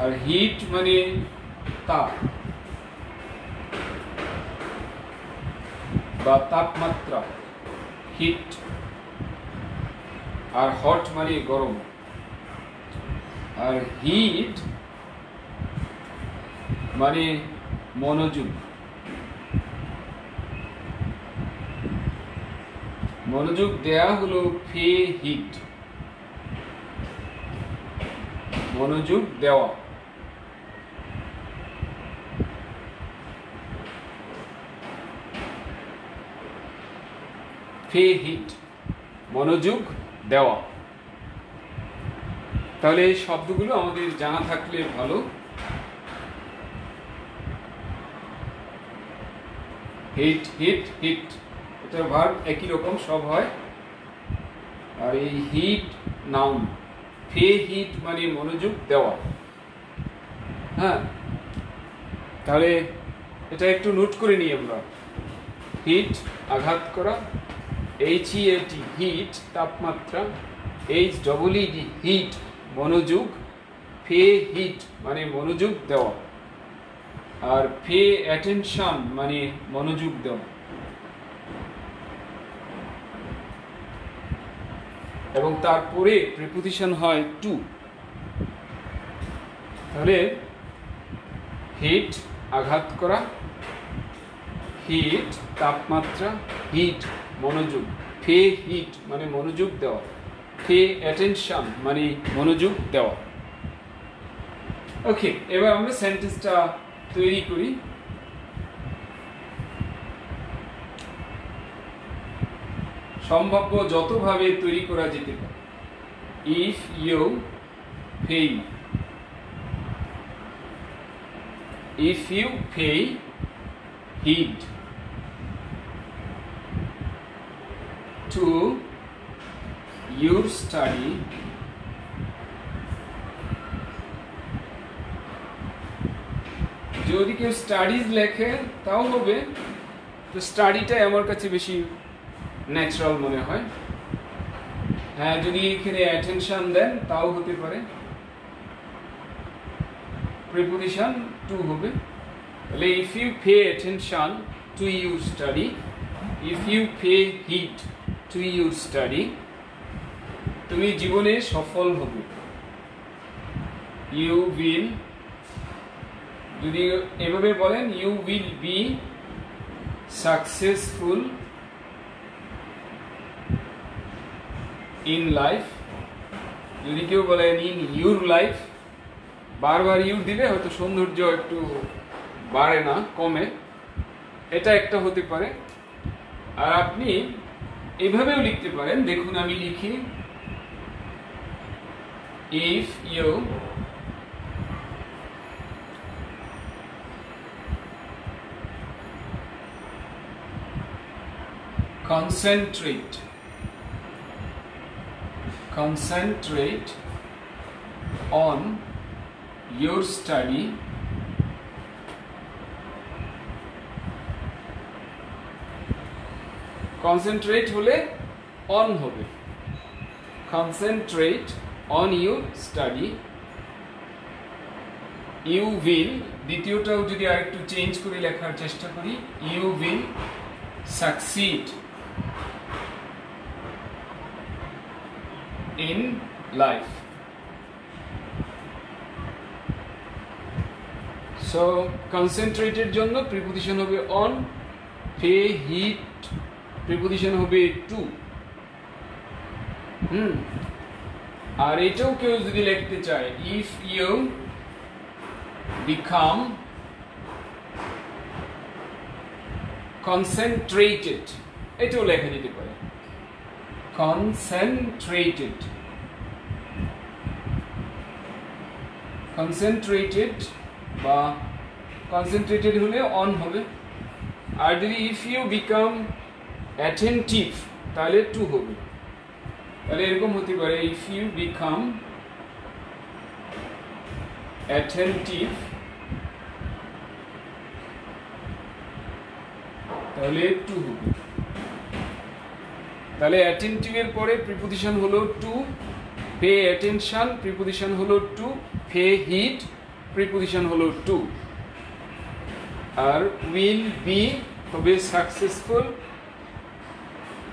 আর হিট মানে তাপ বা তাপমাত্রা, হিট। আর হট মানে গরম। আর হিট মানে মনোযোগ। মনোযোগ দেয়া হলো ফে হিট, মনোযোগ দেওয়া। ফে হিট, মনোযোগ দেওয়া। তাহলে এই শব্দগুলো আমাদের জানা থাকলে ভালো। হিট, হিট, হিট, এটা ভার্ব একই রকম সব হয়। আর এই হিট নাউন, ফে হিট মানে মনোযোগ দেওয়া। হ্যাঁ, তাহলে এটা একটু নোট করে নিই আমরা। হিট আঘাত করা, HEAT হিট তাপমাত্রা, HEED হিট মনোযোগ, ফে হিট মানে মনোযোগ দেওয়া, আর পে অ্যাটেনশন মানে মনোযোগ দেওয়া। এবং তারপরে প্রিপোজিশন হয় টু। তাহলে হিট আঘাত করা, হিট তাপমাত্রা, হিট মনোযোগ, পে হিট মানে মনোযোগ দেওয়া, পে অ্যাটেনশন মানে মনোযোগ দেওয়া। ওকে, এবার আমরা সেন্টেন্সটা তৈরি করি। সম্ভাব্য যতভাবে তৈরি করা যেতে পারে। If you pay, if you pay heed to your study, যদি কেউ স্টাডিজ লেখে তাও হবে, তো স্টাডিটাই আমার কাছে বেশি ন্যাচারাল মনে হয়। হ্যাঁ, যদি এখানে অ্যাটেনশন দেন তাও হতে পারে, প্রিপোজিশন টু হবে। তাহলে if you pay attention to your study, if you pay heed to your study, তুমি জীবনে সফল হবে। ইউ উইল, যদি এভাবে বলেন you will be successful in life. যদি কেউ বলেন ইন ইউর লাইফ, বারবার ইউর দিলে হয়তো সৌন্দর্য একটু বাড়ে না, কমে, এটা একটা হতে পারে। আর আপনি এভাবেও লিখতে পারেন, দেখুন আমি লিখি, if you concentrate on your study, concentrate হলে on হবে, concentrate on your study, you will, দ্বিতীয়টাও যদি আরেকটু চেঞ্জ করে লেখার চেষ্টা করি, you will succeed in life. So concentrated জন্য প্রিপোজিশন হবে on, pay heed প্রিপোজিশন হবে to। আর এটাও কেউ যদি লিখতে চায়, if you become concentrated, এটাও লেখা যেতে পারে, concentrated বা concentrated হলে on হবে। আর যদি if you become attentive তাহলে to হবে। তাহলে এরকম হতে পারে, if you become attentive তাহলে to হবে। তাহলে attentive এর পরে প্রিপোজিশন হলো to, pay attention প্রিপোজিশন হলো to, pay heed প্রিপোজিশন হলো to, আর will be হবে successful।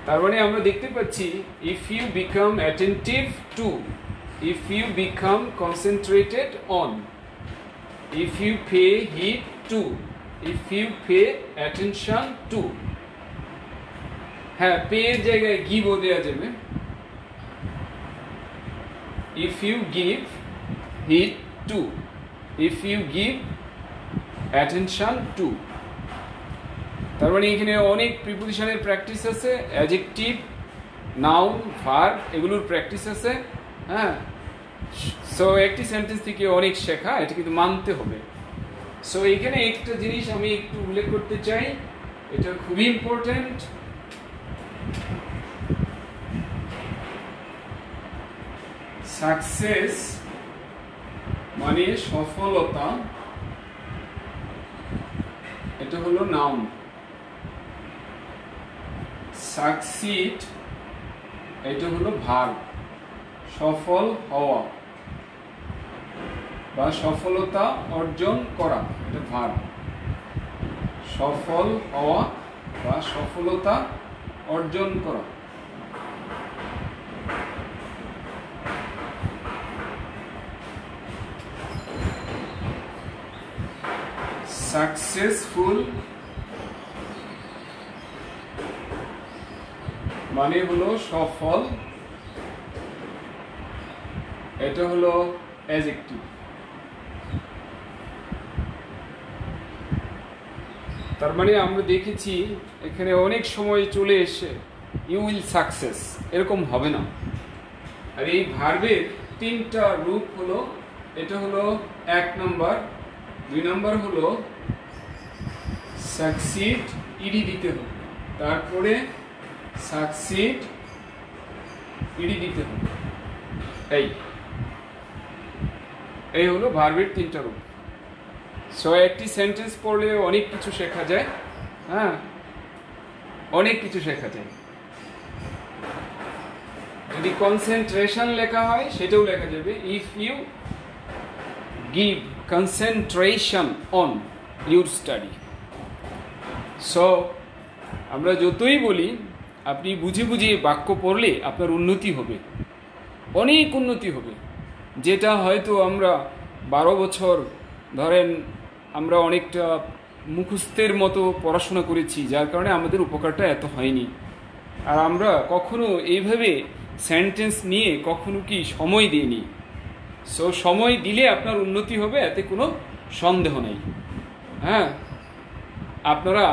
তার মানে আমরা দেখতে পাচ্ছি, if you become attentive to, if you become concentrated on, if you pay heed to, if you pay attention to। হ্যাঁ, pay এর জায়গায় গিভও দেওয়া যাবে, if you give heed to, if you give attention to। তার মানে এখানে অনেক প্রিপোজিশনের practice আছে, অ্যাডজেক্টিভ, নাউন, ভার্ব এগুলোর প্র্যাকটিস আছে। হ্যাঁ, সো একটি সেন্টেন্স থেকে অনেক শেখা, এটা কিন্তু মানতে হবে। সো এখানে একটা জিনিস আমি একটু উল্লেখ করতে চাই, এটা খুবই ইম্পর্টেন্ট। সাকসেস মানে সফলতা, এটা হলো নাউন। সাকসিড এটা হলো ভার্ব, সফল হওয়া বা সফলতা অর্জন করা, এটা ভার্ব। সফল হওয়া বা সফলতা অর্জন করা। সাকসেসফুল মানে হলো সফল, এটা হলো অ্যাডজেক্টিভ। তার মানে আমরা দেখেছি এখানে অনেক সময় চলে এসে ইউ উইল সাকসেস, এরকম হবে না। আর এই ভার্বের তিনটা রূপ হলো, এটা হলো 1 নম্বর, 2 নম্বর হলো সাকসিড, ইডি দিতে হবে, তারপরে সাকসিড ইডি দিতে হবে। এই হলো ভার্বের তিনটা রূপ। সো একটি সেন্টেন্স পড়লে অনেক কিছু শেখা যায়, হ্যাঁ, অনেক কিছু শেখা যায়। যদি কনসেন্ট্রেশন লেখা হয় সেটাও লেখা যাবে, if you give concentration on your study. So আমরা যতই বলি, আপনি বুঝে বুঝে বাক্য পড়লে আপনার উন্নতি হবে, অনেক উন্নতি হবে। যেটা হয়তো আমরা 12 বছর ধরেন আমরা অনেকটা মুখস্থের মতো পড়াশোনা করেছি, যার কারণে আমাদের উপকারটা এত হয়নি। আর আমরা কখনো এইভাবে সেন্টেন্স নিয়ে কখনো কি সময় দিইনি। সো সময় দিলে আপনার উন্নতি হবে, এতে কোনো সন্দেহ নেই। হ্যাঁ, আপনারা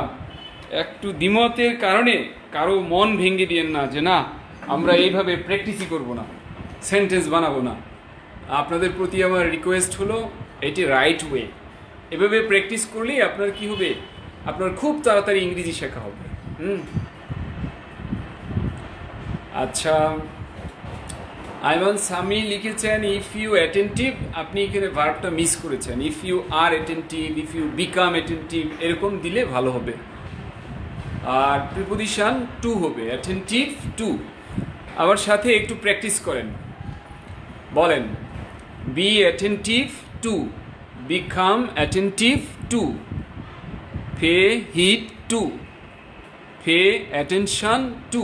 একটু দ্বিমতের কারণে কারো মন ভেঙে দিয়েন না যে না আমরা এইভাবে প্র্যাকটিসই করব না, সেন্টেন্স বানাবো না। আপনাদের প্রতি আমার রিকোয়েস্ট হলো এটি রাইট ওয়ে। এভাবে প্র্যাকটিস করলেই আপনার কি হবে, আপনার খুব তাড়াতাড়ি ইংরেজি শেখা হবে। আচ্ছা, আইমান সামি লিখেছেন ইফ ইউ অ্যাটেন্টিভ, আপনি এখানে ভার্বটা মিস করেছেন। If you are attentive, if you become attentive, এরকম দিলে ভালো হবে। আর প্রিপোজিশন টু হবে, অ্যাটেন্টিভ টু। আমার সাথে একটু প্র্যাকটিস করেন, বলেন be attentive to, become attentive to, pay heed to, pay attention to,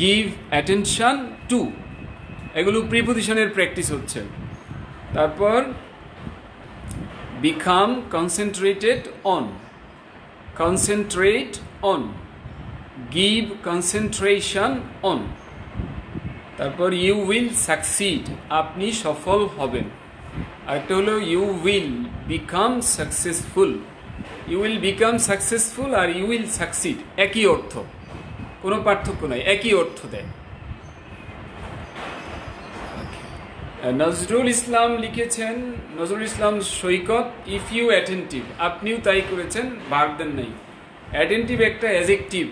give attention to. এগুলো প্রিপোজিশনের প্র্যাকটিস হচ্ছে। তারপর become concentrated on, concentrate on, give concentration on. তারপর ইউ উইল সাকসিড, আপনি সফল হবেন। আরেকটা হলো you will become successful. You will become successful আর ইউ উইল সাকসিড একই অর্থ, কোনো পার্থক্য নাই, একই অর্থ দেয়। নজরুল ইসলাম লিখেছেন, নজরুল ইসলাম সৈকত, ইফ ইউ অ্যাটেন্টিভ, আপনিও তাই করেছেন, ভার্ব দেন নাই। অ্যাটেন্টিভ একটা অ্যাডজেক্টিভ,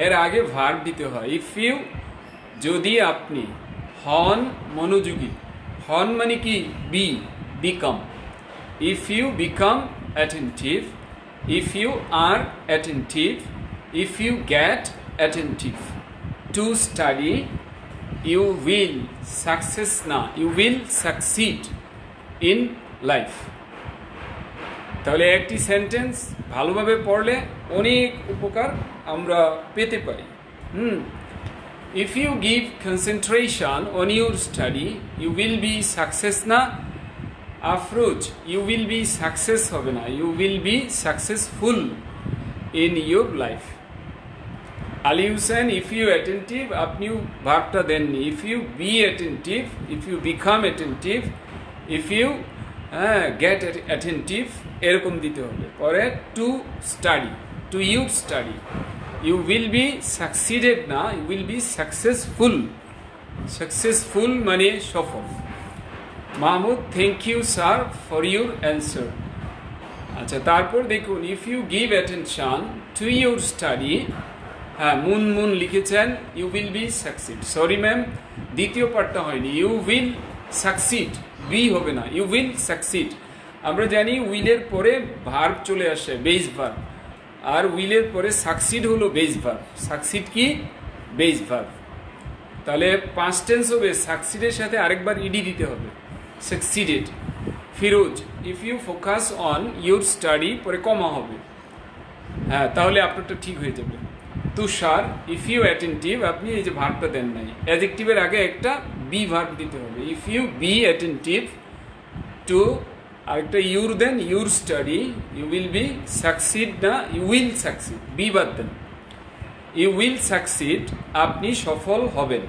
এর আগে ভার্ব দিতে হয়। ইফ ইউ, যদি আপনি, হন মনোযোগী, হন মানে কি be, become. If you become attentive, if you are attentive, if you get attentive to study, you will success না, you will succeed in life. তাহলে একটি সেন্টেন্স ভালোভাবে পড়লে অনেক উপকার আমরা পেতে পারি। If you give concentration on your study, you will be success না, Afroz you will be success হবে না, you will be successful in your life. Ali Hossain, if you attentive, আপনিও ভার্বটা দেননি। If you be attentive, if you become attentive, if you get attentive, এরকম দিতে হবে। পরে to study, to you study, you will be succeeded না, you will be successful. Successful মানে সফল। Mahmud, thank you sir for your answer. আচ্ছা, তারপর দেখুন if you give attention to your study, হ্যাঁ মুন লিখেছেন you will be succeed. Sorry ma'am, দ্বিতীয় পার্টটা হয়নি, ইউ উইল সাকসিড, বি হবে না, ইউ উইল সাকসিড। আমরা জানি উইলের পরে ভার্ব চলে আসে, বেস ভার্ব, আর উইলের পরে সাকসিড হলো বেস ভার্ব। সাকসিড কি? Base verb. তাহলে পাস্ট টেন্স হবে, সাকসিডের সাথে আরেকবার ইডি দিতে হবে, succeeded. Firoz, if you focus on your study, পরে কমা হবে, হ্যাঁ তাহলে আপনারটা ঠিক হয়ে যাবে। তুষার, ইফ ইউ অ্যাটেন্টিভ, আপনি এই যে ভার্বটা দেন নাই, অ্যাডজেক্টিভের আগে একটা বি ভার্ব দিতে হবে। If you be attentive to আরেকটা ইউর দেন, your study, you will be succeed না, ইউ উইল সাকসিড, বি বাদ দেন, ইউ উইল সাকসিড, আপনি সফল হবেন।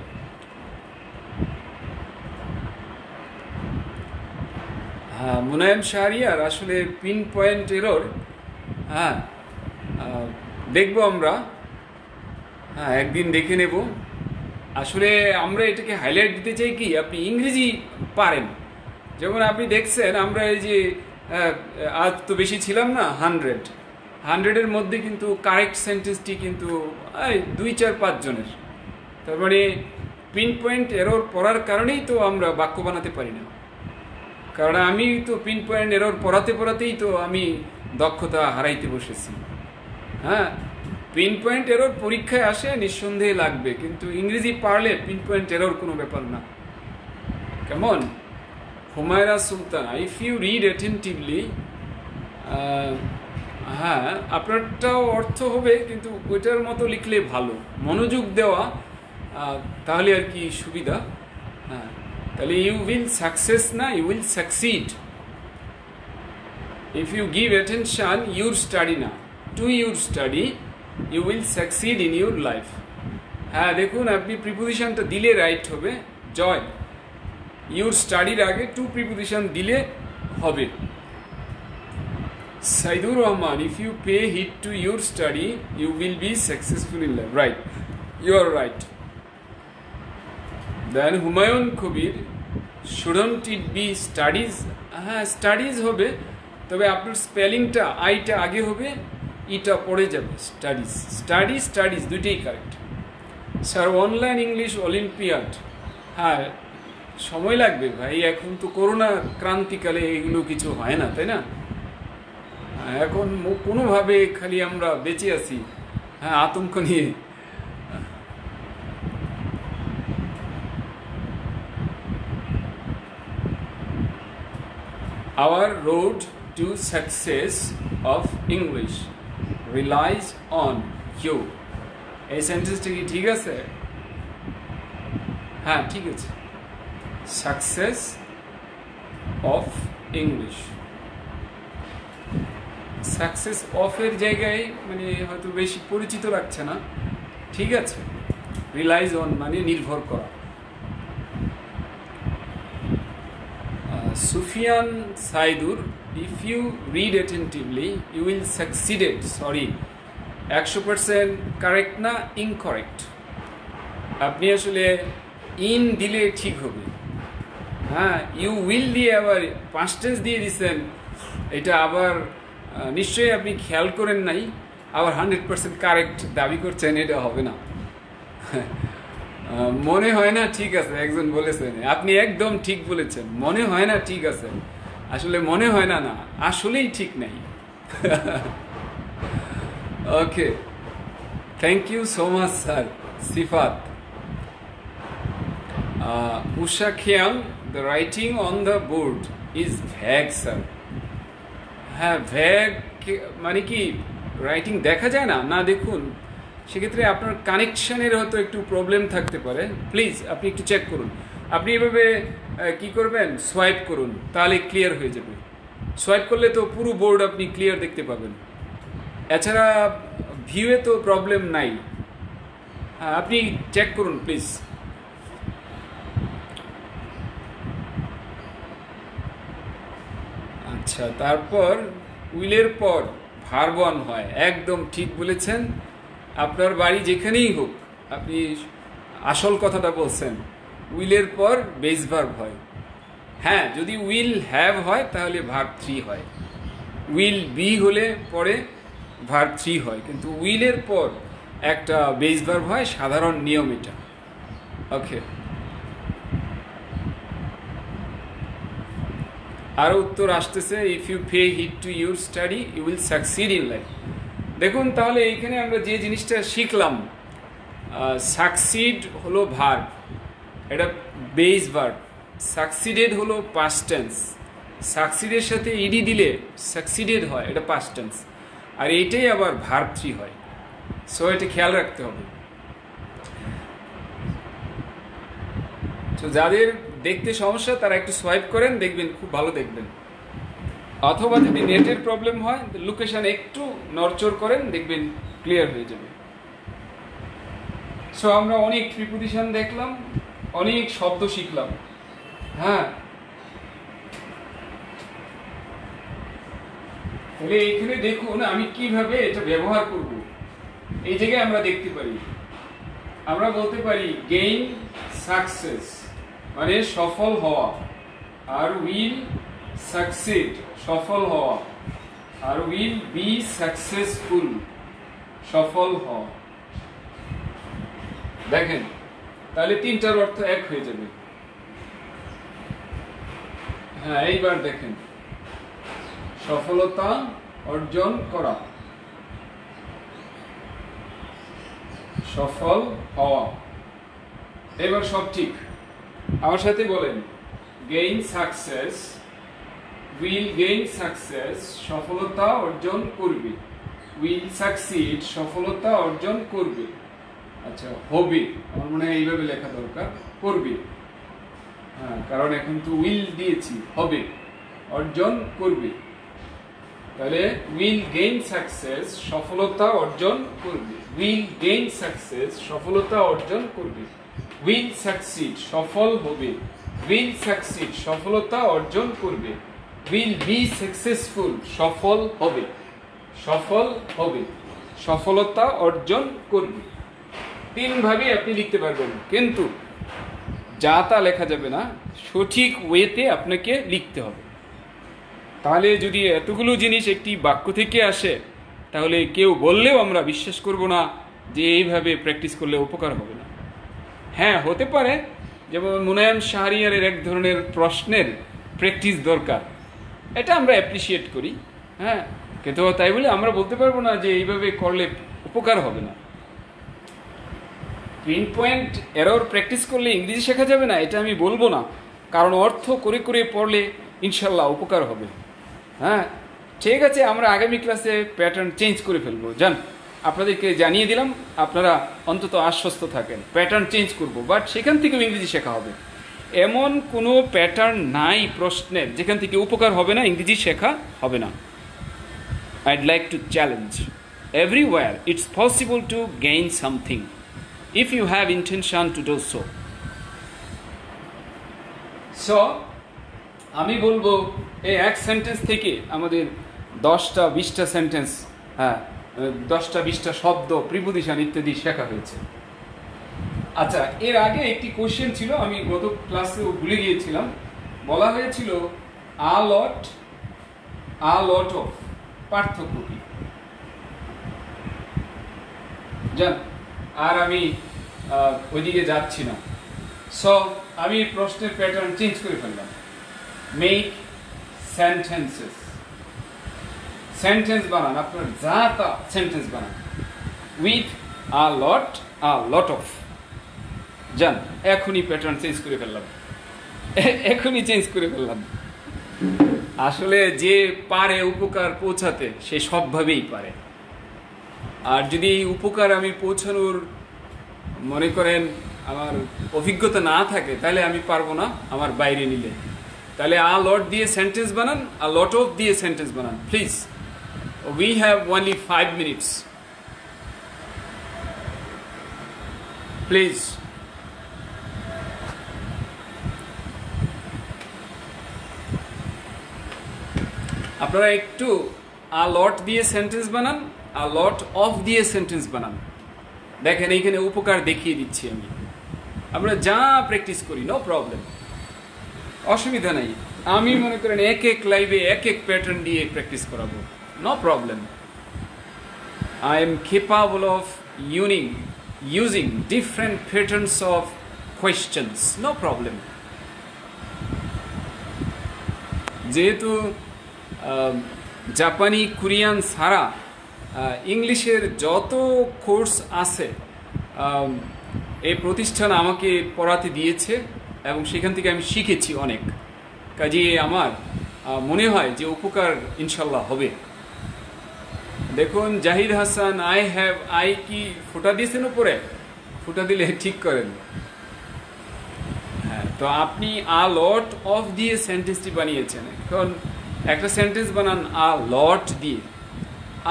হ্যাঁ, মুনায়েম শাহরিয়ার, আসলে পিন পয়েন্ট এরর, হ্যাঁ দেখবো আমরা, হ্যাঁ একদিন দেখে নেব। আসলে আমরা এটাকে হাইলাইট দিতে চাই কি আপনি ইংরেজি পারেন। যেমন আপনি দেখছেন আমরা এই যে আজ তো বেশি ছিলাম না, 100-এর মধ্যে কিন্তু কারেক্ট সেন্টেন্সটি কিন্তু 2-4-5 জনের। তার মানে পিন পয়েন্ট এরর পড়ার কারণেই তো আমরা বাক্য বানাতে পারি না। কারণ আমি তো পিন পয়েন্ট এরর পড়াতেই তো আমি দক্ষতা হারাইতে বসেছি। হ্যাঁ, পিন পয়েন্ট এরর পরীক্ষায় আসে, নিঃসন্দেহে লাগবে, কিন্তু ইংরেজি পারলে পিন পয়েন্ট এরর কোনো ব্যাপার না। কেমন? হুমায়রা সুলতান, ইফ ইউ রিড অ্যাটেন্টিভলি, হ্যাঁ আপনারটাও অর্থ হবে, কিন্তু ওইটার মতো লিখলে ভালো, মনোযোগ দেওয়া, তাহলে আর কি সুবিধা। হ্যাঁ, তাহলে ইউ উইল সাকসেস না, you will succeed. If you give attention your study না, to your study, you will succeed in your life. হ্যাঁ দেখুন, আপনি প্রিপোজিশনটা দিলে রাইট হবে, জয়। ইউর স্টাডির আগে টু প্রিপোজিশন দিলে হবে। Saidur Rahman, if you pay heed to your study you will be successful in life. Right, you are right. Then Humayun Kabir, shouldn't it be studies? হ্যাঁ স্টাডিজ হবে, তবে আপনার স্পেলিংটা আইটা আগে হবে, ইটা পড়ে যাবে। স্টাডিজ দুইটাই correct. Sir, online English olympiad, হ্যাঁ সময় লাগবে ভাই, এখন তো করোনা ক্রান্তিকালে এগুলো কিছু হয় না, তাই না? এখন কোনোভাবে খালি আমরা বেঁচে আছি, হ্যাঁ আতঙ্ক নিয়ে। Our road to success of English relies on you. এই সেন্টেন্সটা কি ঠিক আছে? হ্যাঁ ঠিক আছে। সাকসেস অফ ইংলিশ, সাকসেস অফের জায়গায় মানে হয়তো বেশি পরিচিত লাগছে না, ঠিক আছে। রিলাইজ অন মানে নির্ভর করা। Sufian Saidur, if you read attentively you will succeeded. Sorry, 100% correct না, ইনকারেক্ট। আপনি আসলে ইন দিলে ঠিক হবে। হ্যাঁ, ইউ উইল দিয়ে আবার পাস্ট টেন্স দিয়ে দিচ্ছেন, এটা আবার নিশ্চয়ই আপনি খেয়াল করেন নাই, আবার 100% কারেক্ট দাবি করছেন, এটা হবে না। মনে হয় না ঠিক আছে, একজন বলেছেন, আপনি একদম ঠিক বলেছেন, মনে হয় না ঠিক আছে। আসলে মনে হয় না, না আসলেই ঠিক নাই। Okay, thank you so much sir. Sifat, Usha Khiyang, the writing on the board is vague sir. হ্যাঁ ভ্যাগ মানে কি রাইটিং দেখা যায় না, না দেখুন সেক্ষেত্রে আপনার কানেকশনের হয়তো একটু প্রবলেম থাকতে পারে। প্লিজ আপনি একটু চেক করুন। আপনি এভাবে কি করবেন, সোয়াইপ করুন, তাহলে ক্লিয়ার হয়ে যাবে। সোয়াইপ করলে তো পুরো বোর্ড আপনি ক্লিয়ার দেখতে পাবেন। এছাড়া ভিউয়ে তো প্রবলেম নাই। আপনি চেক করুন প্লিজ। আচ্ছা, তারপর উইলের পর ভার্ব অন হয়, একদম ঠিক বলেছেন। আপনার বাড়ি যেখানেই হোক, আপনি আসল কথাটা বলছেন, উইলের পর বেস ভার্ব হয়। হ্যাঁ, যদি উইল হ্যাভ হয় তাহলে ভার্ব 3 হয়, উইল বি হলে পরে ভার্ব 3 হয়, কিন্তু উইলের পর একটা বেস ভার্ব হয়, সাধারণ নিয়ম এটা। ওকে, আরও উত্তর আসতেছে, if you pay heed to your study you will succeed in life. দেখুন তাহলে এইখানে আমরা যে জিনিসটা শিখলাম, সাকসিড হলো ভার্ব, এটা বেস ভার্ব। সাকসিডেড হলো পাস্ট টেন্স, সাকসিডের সাথে ইডি দিলে সাকসিডেড হয়, এটা পাস্ট টেন্স, আর এইটাই আবার ভার্ব 3 হয়। সো এটা খেয়াল রাখতে হবে। তো যাদের দেখতে সমস্যা তারা একটু সোয়াইপ করেন, দেখবেন খুব ভালো দেখবেন। অথবা যদি নেটের প্রবলেম হয় লোকেশন একটু নড়চড় করেন, দেখবেন ক্লিয়ার হয়ে যাবে। সো আমরা অনেক প্রিপোজিশন দেখলাম, অনেক শব্দ শিখলাম। হ্যাঁ, তাহলে এখানে দেখুন আমি কিভাবে এটা ব্যবহার করব। এই জায়গায় আমরা দেখতে পারি, আমরা বলতে পারি গেইন সাকসেস মানে সফল হওয়া, আর উইল সাকসিড সফল হওয়া, আর উইল বি সাকসেসফুল সফল হওয়া। দেখেন তাহলে তিনটার অর্থ এক হয়ে যাবে। হ্যাঁ, এইবার দেখেন সফলতা অর্জন করা, সফল হওয়া। এবার সব ঠিক, আমার সাথে বলেন gain success, will gain success সফলতা অর্জন করবে, উইল সাকসিড সফলতা অর্জন করবে। আচ্ছা, হবে আমার মনে হয় এইভাবে লেখা দরকার, করবে। হ্যাঁ, কারণ এখন তো উইল দিয়েছি, হবে অর্জন করবে। তাহলে উইল গেইন সাকসেস সফলতা অর্জন করবে, উইল গেইন সাকসেস সফলতা অর্জন করবে, উইল সাকসিড সফল হবে, উইল সাকসিড সফলতা অর্জন করবে, উইল বি সাকসেসফুল সফল হবে, সফল হবে, সফলতা অর্জন করবে। তিনভাবে আপনি লিখতে পারবেন, কিন্তু যা তা লেখা যাবে না, সঠিক ওয়েতে আপনাকে লিখতে হবে। তাহলে যদি এতগুলো জিনিস একটি বাক্য থেকে আসে, তাহলে কেউ বললেও আমরা বিশ্বাস করব না যে এইভাবে প্র্যাকটিস করলে উপকার হবে না। হ্যাঁ, হতে পারে, যেমন মুনায়াম শাহরিয়ারের এক ধরনের প্রশ্নের প্র্যাকটিস দরকার, এটা আমরা অ্যাপ্রিসিয়েট করি। হ্যাঁ, কিন্তু তাই বলে আমরা বলতে পারবো না যে এইভাবে করলে উপকার হবে না। পিন পয়েন্ট এরর প্র্যাকটিস করলে ইংরেজি শেখা যাবে না, এটা আমি বলবো না, কারণ অর্থ করে করে পড়লে ইনশাল্লাহ উপকার হবে। হ্যাঁ, ঠিক আছে, আমরা আগামী ক্লাসে প্যাটার্ন চেঞ্জ করে ফেলবো। জান, আপনাদেরকে জানিয়ে দিলাম, আপনারা অন্তত আশ্বস্ত থাকেন, প্যাটার্ন চেঞ্জ করব, বাট সেখান থেকেও ইংরেজি শেখা হবে। এমন কোনো প্যাটার্ন নাই প্রশ্নের যেখান থেকে উপকার হবে না, ইংরেজি শেখা হবে না। I'd like to challenge everywhere it's possible to gain something if you have intention to do so. So আমি বলবো এই এক সেন্টেন্স থেকে আমাদের 10টা 20টা সেন্টেন্স, হ্যাঁ 10টা 20টা শব্দ, প্রিপোজিশন ইত্যাদি শেখা হয়েছে। আচ্ছা, এর আগে একটি কোশ্চেন ছিল, আমি গত ক্লাসেও ভুলে গিয়েছিলাম। বলা হয়েছিল আ লট অফ পার্থক্য কি জান, আর আমি ওইদিকে যাচ্ছি না। সো আমি প্রশ্নের প্যাটার্ন চেঞ্জ করে ফেললাম। মেক সেন্টেন্সেস, সেন্টেন্স বানান, আপনার যা তা সেন্টেন্স বানান উইথ আ লট অফ। জান, এখনই প্যাটার্ন চেঞ্জ করে ফেললাম, এখনই চেঞ্জ করে ফেললাম। আসলে যে পারে উপকার পৌঁছাতে, সে সবভাবেই পারে। আর যদি এই উপকার আমি পৌঁছানোর মনে করেন আমার অভিজ্ঞতা না থাকে, তাহলে আমি পারবো না আমার বাইরে নিলে। তাহলে আ লট দিয়ে সেন্টেন্স বানান, আ লট অফ দিয়ে সেন্টেন্স বানান please. We have only 5 minutes please. আপনারা একটু আ লট দিয়ে সেন্টেন্স বানান, আ লট অফ দিয়ে সেন্টেন্স বানান। দেখেন এইখানে উপকার দেখিয়ে দিচ্ছি আমি। আমরা যা প্র্যাকটিস করি, নো প্রবলেম, অসুবিধা নেই। আমি মনে করেন এক এক লাইভে এক এক প্যাটার্ন দিয়ে প্র্যাকটিস করাবো, no problem. I am capable of using different patterns of questions, no problem. যেহেতু জাপানি, কোরিয়ান ছাড়া ইংলিশের যত কোর্স আছে এই প্রতিষ্ঠান আমাকে পড়াতে দিয়েছে, এবং সেখান থেকে আমি শিখেছি অনেক। কাজে আমার মনে হয় যে উপকার ইনশাল্লাহ হবে। দেখুন জাহিদ হাসান, আই কি ফোঁটা দিয়েছেন উপরে? ফোঁটা দিলে ঠিক করেন। হ্যাঁ, তো আপনি আ লট অফ দিয়ে সেন্টেন্সটি বানিয়েছেন। এখন একটা সেন্টেন্স বানান আ লট দিয়ে,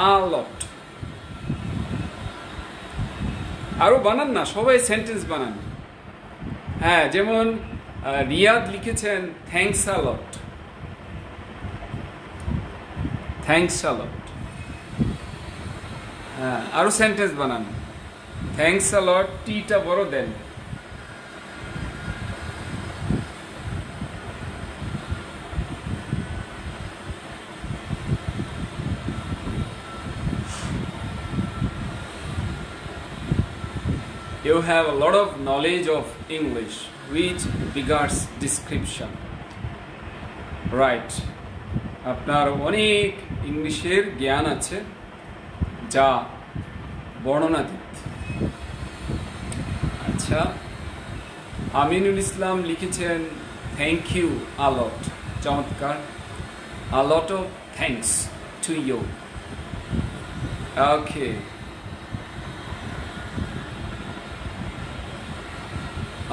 আ লট। আরো বানান না, সবাই সেন্টেন্স বানান। হ্যাঁ, যেমন রিয়াদ লিখেছেন thanks a lot, thanks a লট। হ্যাঁ, আরো সেন্টেন্স বানান, থ্যাঙ্কস আ লট, টিটা বড় দেন। You have a lot of knowledge of English which beggars description. Right. আপনার অনেক ইংলিশের জ্ঞান আছে যা বর্ণনাতীত। আচ্ছা, আমিনুল ইসলাম লিখেছেন থ্যাংক ইউ আ লট, চমৎকার। A lot of thanks to you. Okay,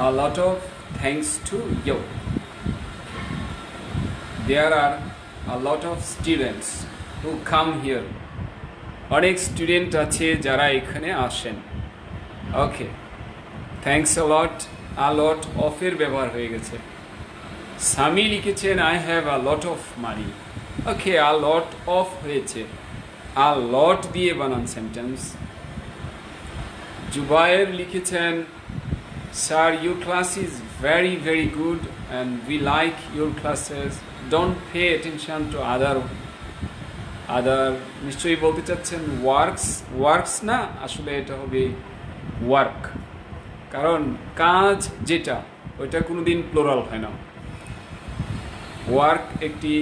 a lot of thanks to you. There are a lot of students who come here. অনেক স্টুডেন্ট আছে যারা এখানে আসেন। ওকে, থ্যাঙ্কস আ লট, আ লট অফের ব্যবহার হয়ে গেছে। সামি লিখেছেন I have a lot of money. Okay, a lot of হয়েছে, আ লট দিয়ে বানান সেন্টেন্স। জুবায়ের লিখেছেন Sir, your class is very, very good and we like your classes. Don't pay attention to other নিশ্চয়ই বলতে চাচ্ছেন ওয়ার্কস না, আসলে এটা হবে ওয়ার্ক, কারণ কাজ যেটা ওইটা কোনোদিন প্লোরাল হয় না। ওয়ার্ক একটি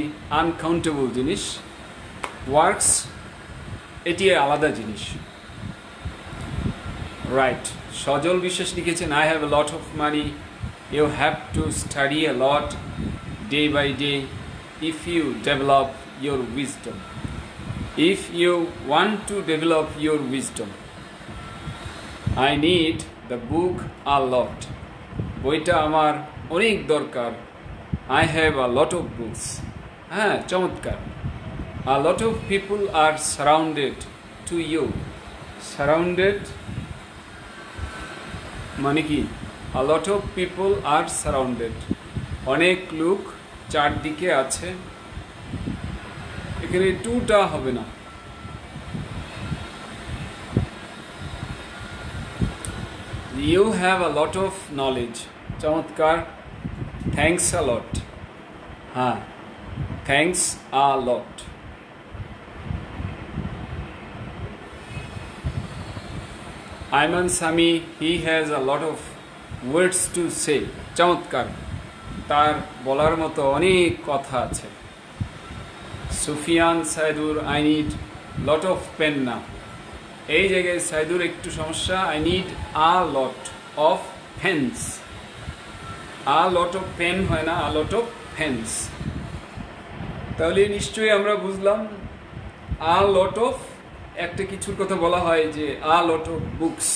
আনকাউন্টেবল জিনিস, ওয়ার্কস এটি আলাদা জিনিস। রাইট। সজল বিশ্বাস লিখেছেন I have a lot of money, you have to study a lot day by day if you develop your wisdom. If you want to develop your wisdom, I need the book a lot. বইটা আমার অনেক দরকার। I have a lot of books. হ্যাঁ, চমৎকার। A lot of people are surrounded to you. Surrounded মানে কি? a lot of people are surrounded, অনেক লোক চারদিকে আছে। এখানে টুটা হবে না। you have a lot of knowledge, চমৎকার। thanks a lot, হ্যাঁ, thanks a lot। Ayman Sami, he has a lot of words to say, চমৎকার, তার বলার মতো অনেক কথা আছে। Sufian Saidur, I need lot of pen না। এই জায়গায় সাইদুর একটু সমস্যা, I need a lot of pens. A lot of pen হয় না, আ লট অফ পেন্স। তাহলে নিশ্চয়ই আমরা বুঝলাম আ লট অফ একটা কিছুর কথা বলা হয় যে আ লট অফ বুকস,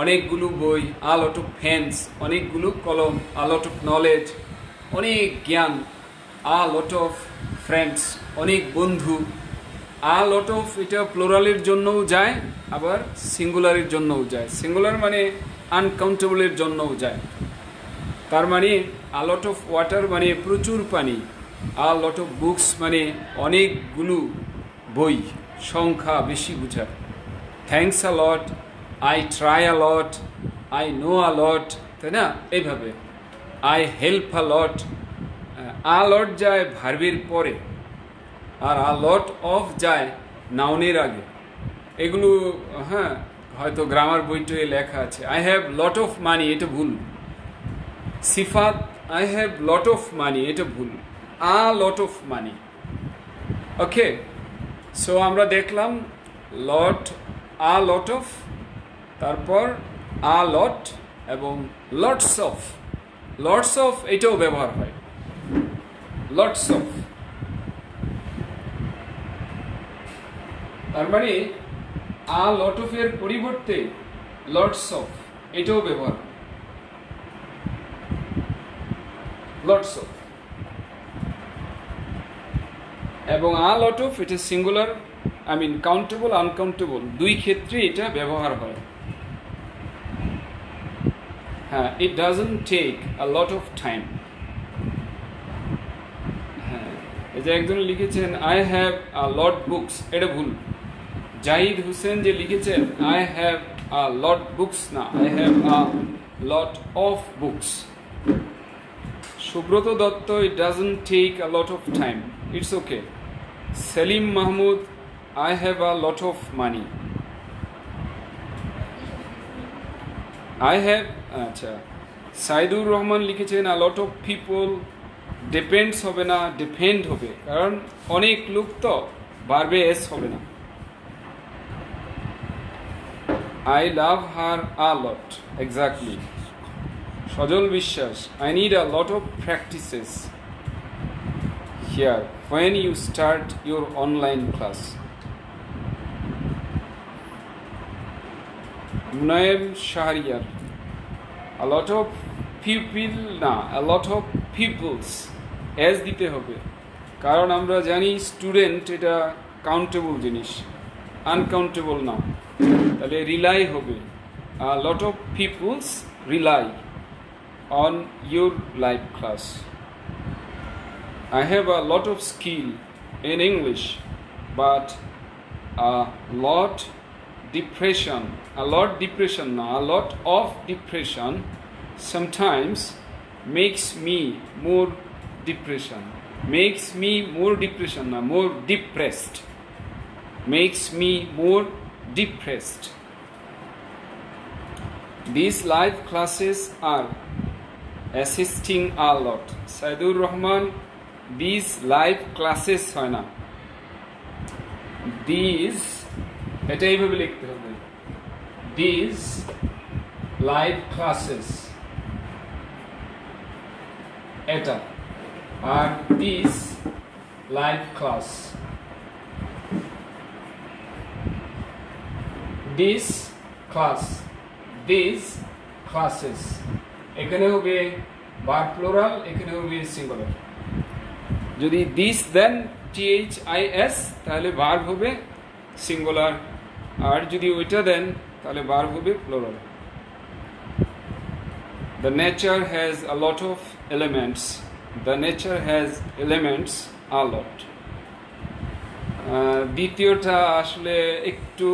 অনেকগুলো বই। আ লট অফ পেন্স, অনেকগুলো কলম। আ লট অফ নলেজ, অনেক জ্ঞান। আ লট অফ ফ্রেন্ডস, অনেক বন্ধু। আ লট অফ এটা প্লোরালের জন্যও যায়, আবার সিঙ্গুলারের জন্যও যায়। সিঙ্গুলার মানে আনকাউন্টেবলের জন্যও যায়। তার মানে আ লট অফ ওয়াটার মানে প্রচুর পানি। আ লট অফ বুকস মানে অনেকগুলো বই, সংখ্যা বেশি বুঝায়। Thanks a lot, I try a lot, I know a lot, তাই না? এইভাবে আই হেল্প আ লট। আ লট যায় ভার্বের পরে, আর আ লট অফ যায় নাউনের আগে। এগুলো হ্যাঁ হয়তো গ্রামার বইটায় লেখা আছে। I have lot of money, এটা ভুল। Sifat, I have lot of money, এটা ভুল। আ lot of money. Okay, so আমরা দেখলাম লট, আ লট অফ, তারপর আ লট এবং লটস অফ। লটস অফ এটাও ব্যবহার হয়, লটস অফ। তার মানে আ লট অফ এর পরিবর্তে লটস অফ এটাও ব্যবহার হয়, লটস অফ। এবং আ লট অফ এটা singular, I mean countable uncountable দুই ক্ষেত্রে এটা ব্যবহার হয়। হ্যাঁ, it doesn't take a lot of time. হ্যাঁ, এই যে একজন লিখেছেন I have a lot books, এটা ভুল। জাহিদ হোসেন যে লিখেছেন I have a lot books, না, I have a lot of books. Subrata Dutta, it doesn't take a lot of time, it's okay. Selim Mahmud, I have a lot of money. I have, আচ্ছা, সাইদুর রহমান লিখেছেন a lot of people, depends হবে না, depend হবে, কারণ অনেক লোক তো ভার্বে এস হবে না। I love her a lot, exactly. সজল বিশ্বাস, I need a lot of practices here when you start your online class. Munaim Shahriyar, a lot of people, না, a lot of peoples as দিতে হবে, কারণ আমরা জানি student এটা countable জিনিস, uncountable না, তাহলে রিলাই হবে। a lot of peoples rely on your live class. I have a lot of skill in English, but a lot depression, a lot of depression sometimes makes me more depression, more depressed, makes me more depressed. These live classes are assisting a lot. Saidur Rahman, these live classes হয় না, these, এটা এইভাবে লিখতে হবে, these live classes, এটা, আর this live class, this class, these classes, এখানে হবে verb plural, এখানে হবে সিঙ্গুলার। যদি দিস দেন THIS তাহলে ভার্ব হবে সিঙ্গুলার, আর যদি ওইটা দেন তাহলে ভার্ব হবে plural. The nature has a lot of elements. The nature has elements a lot. দ্বিতীয়টা আসলে একটু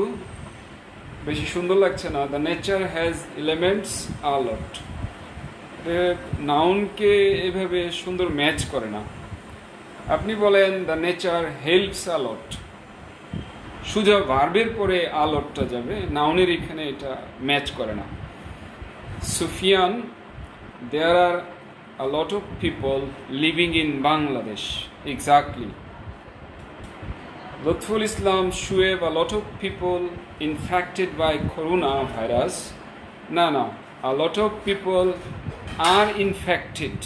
বেশি সুন্দর লাগছে না। The nature has elements a lot. নাউনকে এভাবে সুন্দর ম্যাচ করে না। আপনি বলেন দ্য নেচার হেল্পস আ লট, সোজা ভার্বের পরে আ লটটা যাবে, নাউনের এখানে এটা ম্যাচ করে না। Sufian, there are a lot of people living in Bangladesh, exactly. Lutful Islam, Shoaib, a lot of people infected by corona virus, না, a lot of people are infected,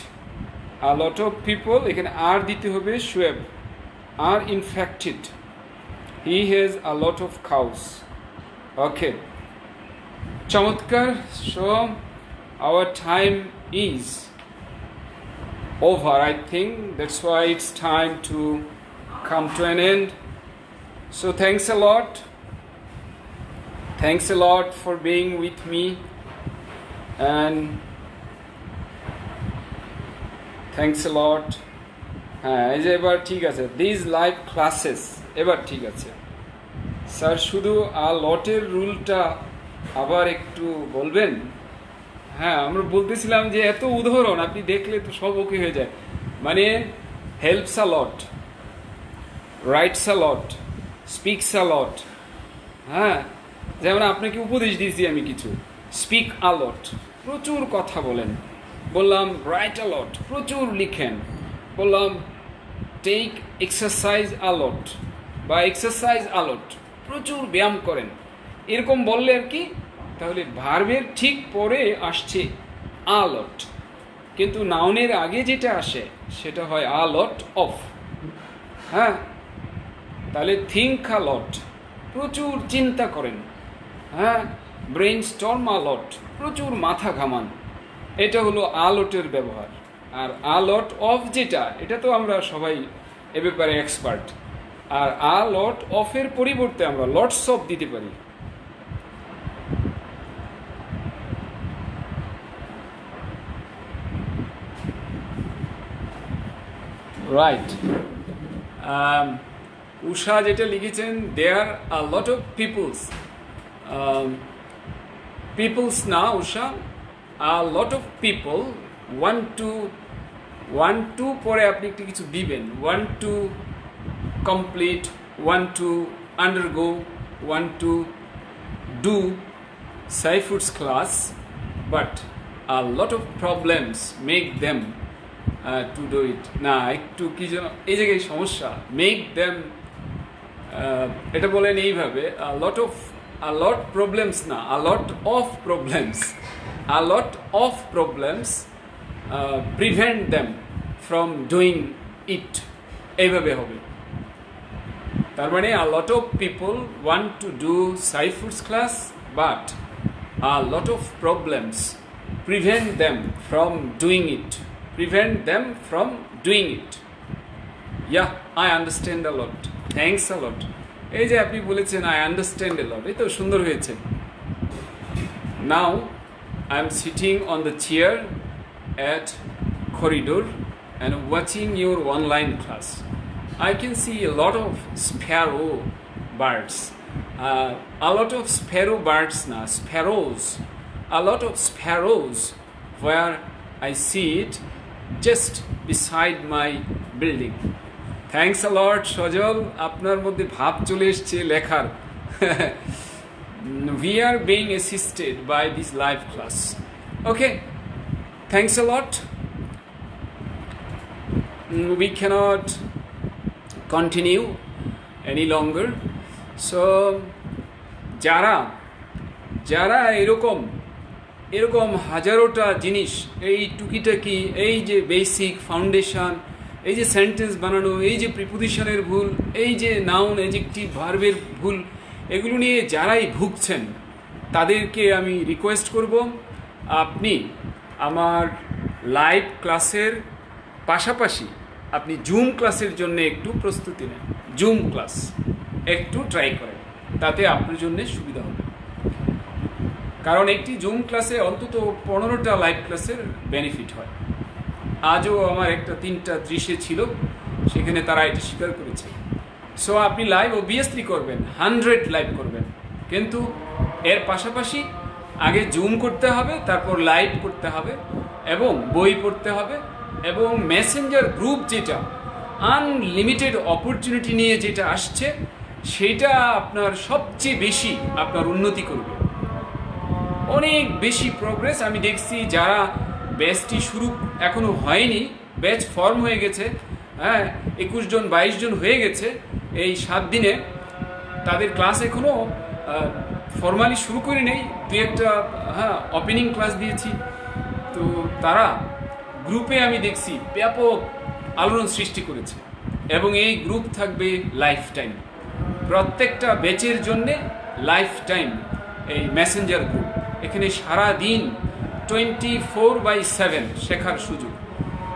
a lot of people, এখানে আর দিতে হবে, Shuyeb, are infected, he has a lot of cows. Okay, চমৎকার। So our time is over, I think that's why it's time to come to an end. So thanks a lot for being with me, and thanks a lot. হ্যাঁ, এই যে এবার ঠিক আছে, these live classes, এবার ঠিক আছে sir. শুধু আ লটের রুলটা আবার একটু বলবেন? হ্যাঁ, আমরা বলতেছিলাম যে এত উদাহরণ আপনি দেখলে তো সব ওকে হয়ে যায়। মানে helps a lot, writes a লট, স্পিকস আ লট। হ্যাঁ, যেমন আপনাকে উপদেশ দিয়েছি আমি কিছু, স্পিক আ লট, প্রচুর কথা বলেন। বললাম রাইট আ লট, প্রচুর লিখেন। বললাম টেক এক্সারসাইজ আ লট বা এক্সারসাইজ আ লট, প্রচুর ব্যায়াম করেন। এরকম বললে আর কি, তাহলে ভার্বের ঠিক পরে আসছে আ লট, কিন্তু নাউনের আগে যেটা আসে সেটা হয় আ লট অফ। হ্যাঁ, তাহলে থিঙ্ক আ লট, প্রচুর চিন্তা করেন। হ্যাঁ, ব্রেইন স্টর্ম আ লট, প্রচুর মাথা ঘামান। এটা হলো আ লটের ব্যবহার। আর আ লট অফ যেটা, এটা তো আমরা সবাই এ ব্যাপারে এক্সপার্ট, আর আ লট অফের পরিবর্তে আমরা লটস অফ দিতে পারি। রাইট, উষা যেটা লিখেছেন, there a lot of peoples, peoples না Usha, a lot of people want to পরে আপনি একটু কিছু দিবেন, want to complete, want to undergo, want to do সাইফুডস class, but a lot of problems make them to do it. না, একটু কি যেন এই জায়গায় সমস্যা, মেক দেম, এটা বলেন এইভাবে, a lot problems না, a lot of problems prevent them from doing it, এইভাবে হবে। তার মানে a lot of people want to do Saifur's class, but a lot of problems prevent them from doing it. Yeah, I understand a lot. Thanks a lot. এই যে আপনি বলেছেন I understand a lot, এই তো সুন্দর হয়েছে। Now I am sitting on the chair at corridor and watching your online class. I can see a lot of sparrow birds. A lot of sparrows where I see it just beside my building. Thanks a lot, সজল, আপনার মধ্যে ভাব চলে এসছে লেখার। We are being assisted by this live class. Okay, thanks a lot. We cannot continue any longer. So যারা এরকম হাজারোটা জিনিস, এই টুকিটাকি, এই যে বেসিক ফাউন্ডেশন, এই যে সেন্টেন্স বানানো, এই যে প্রিপোজিশনের ভুল, এই যে নাউন অ্যাডজেক্টিভ ভার্বের ভুল, এগুলো নিয়ে যারাই ভুগছেন তাদেরকে আমি রিকোয়েস্ট করব, আপনি আমার লাইভ ক্লাসের পাশাপাশি আপনি জুম ক্লাসের জন্য একটু প্রস্তুতি নেন, জুম ক্লাস একটু ট্রাই করেন, তাতে আপনার জন্য সুবিধা হবে। কারণ একটি জুম ক্লাসে অন্তত 15টা লাইভ ক্লাসের বেনিফিট হয়। আজও আমার একটা 3:30 ছিল, সেখানে তারা এটা স্বীকার করেছে। সো আপনি লাইভ অবভিয়াসলি করবেন, 100 লাইভ করবেন, কিন্তু এর পাশাপাশি আগে জুম করতে হবে, তারপর লাইভ করতে হবে, এবং বই পড়তে হবে, এবং মেসেঞ্জার গ্রুপ যেটা আনলিমিটেড অপরচুনিটি নিয়ে যেটা আসছে, সেটা আপনার সবচেয়ে বেশি আপনার উন্নতি করবে, অনেক বেশি প্রোগ্রেস। আমি দেখছি যারা ব্যাচটি শুরু এখনো হয়নি, ব্যাচ ফর্ম হয়ে গেছে, হ্যাঁ 21 জন 22 জন হয়ে গেছে এই 7 দিনে, তাদের ক্লাস এখনো ফর্মালি শুরু করে নেই, দুই একটা ওপেনিং ক্লাস দিয়েছি। তো তারা গ্রুপে আমি দেখছি ব্যাপক আলোড়ন সৃষ্টি করেছে, এবং এই গ্রুপ থাকবে লাইফ টাইম, প্রত্যেকটা ব্যাচের জন্যে লাইফ টাইম এই মেসেঞ্জার গ্রুপ। এখানে সারা দিন 24/7 শেখার সুযোগ।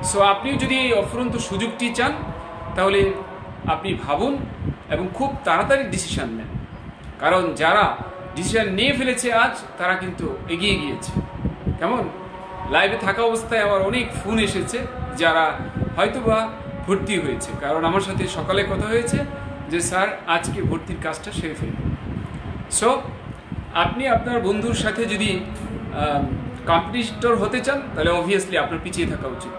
সো আপনিও যদি এই অফুরন্ত সুযোগটি চান, তাহলে আপনি ভাবুন এবং খুব তাড়াতাড়ি ডিসিশন নেন, কারণ যারা ডিসিশন নিয়ে ফেলেছে আজ, তারা কিন্তু এগিয়ে গিয়েছে। কেমন, লাইভে থাকা অবস্থায় আমার অনেক ফোন এসেছে যারা হয়তোবা ভর্তি হয়েছে, কারণ আমার সাথে সকালে কথা হয়েছে যে স্যার আজকে ভর্তির কাজটা সেরে ফেলব। সো আপনি আপনার বন্ধুর সাথে যদি কম্পিটিটর হতে চান, তাহলে অবভিয়াসলি আপনার পিছিয়ে থাকা উচিত।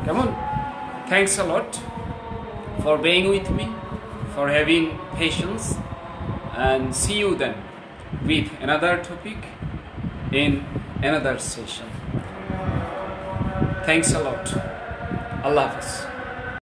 কেমন, thanks a lot for being with me, for having patience, and see you then with another topic in another session. Thanks a lot. Allah Hafiz.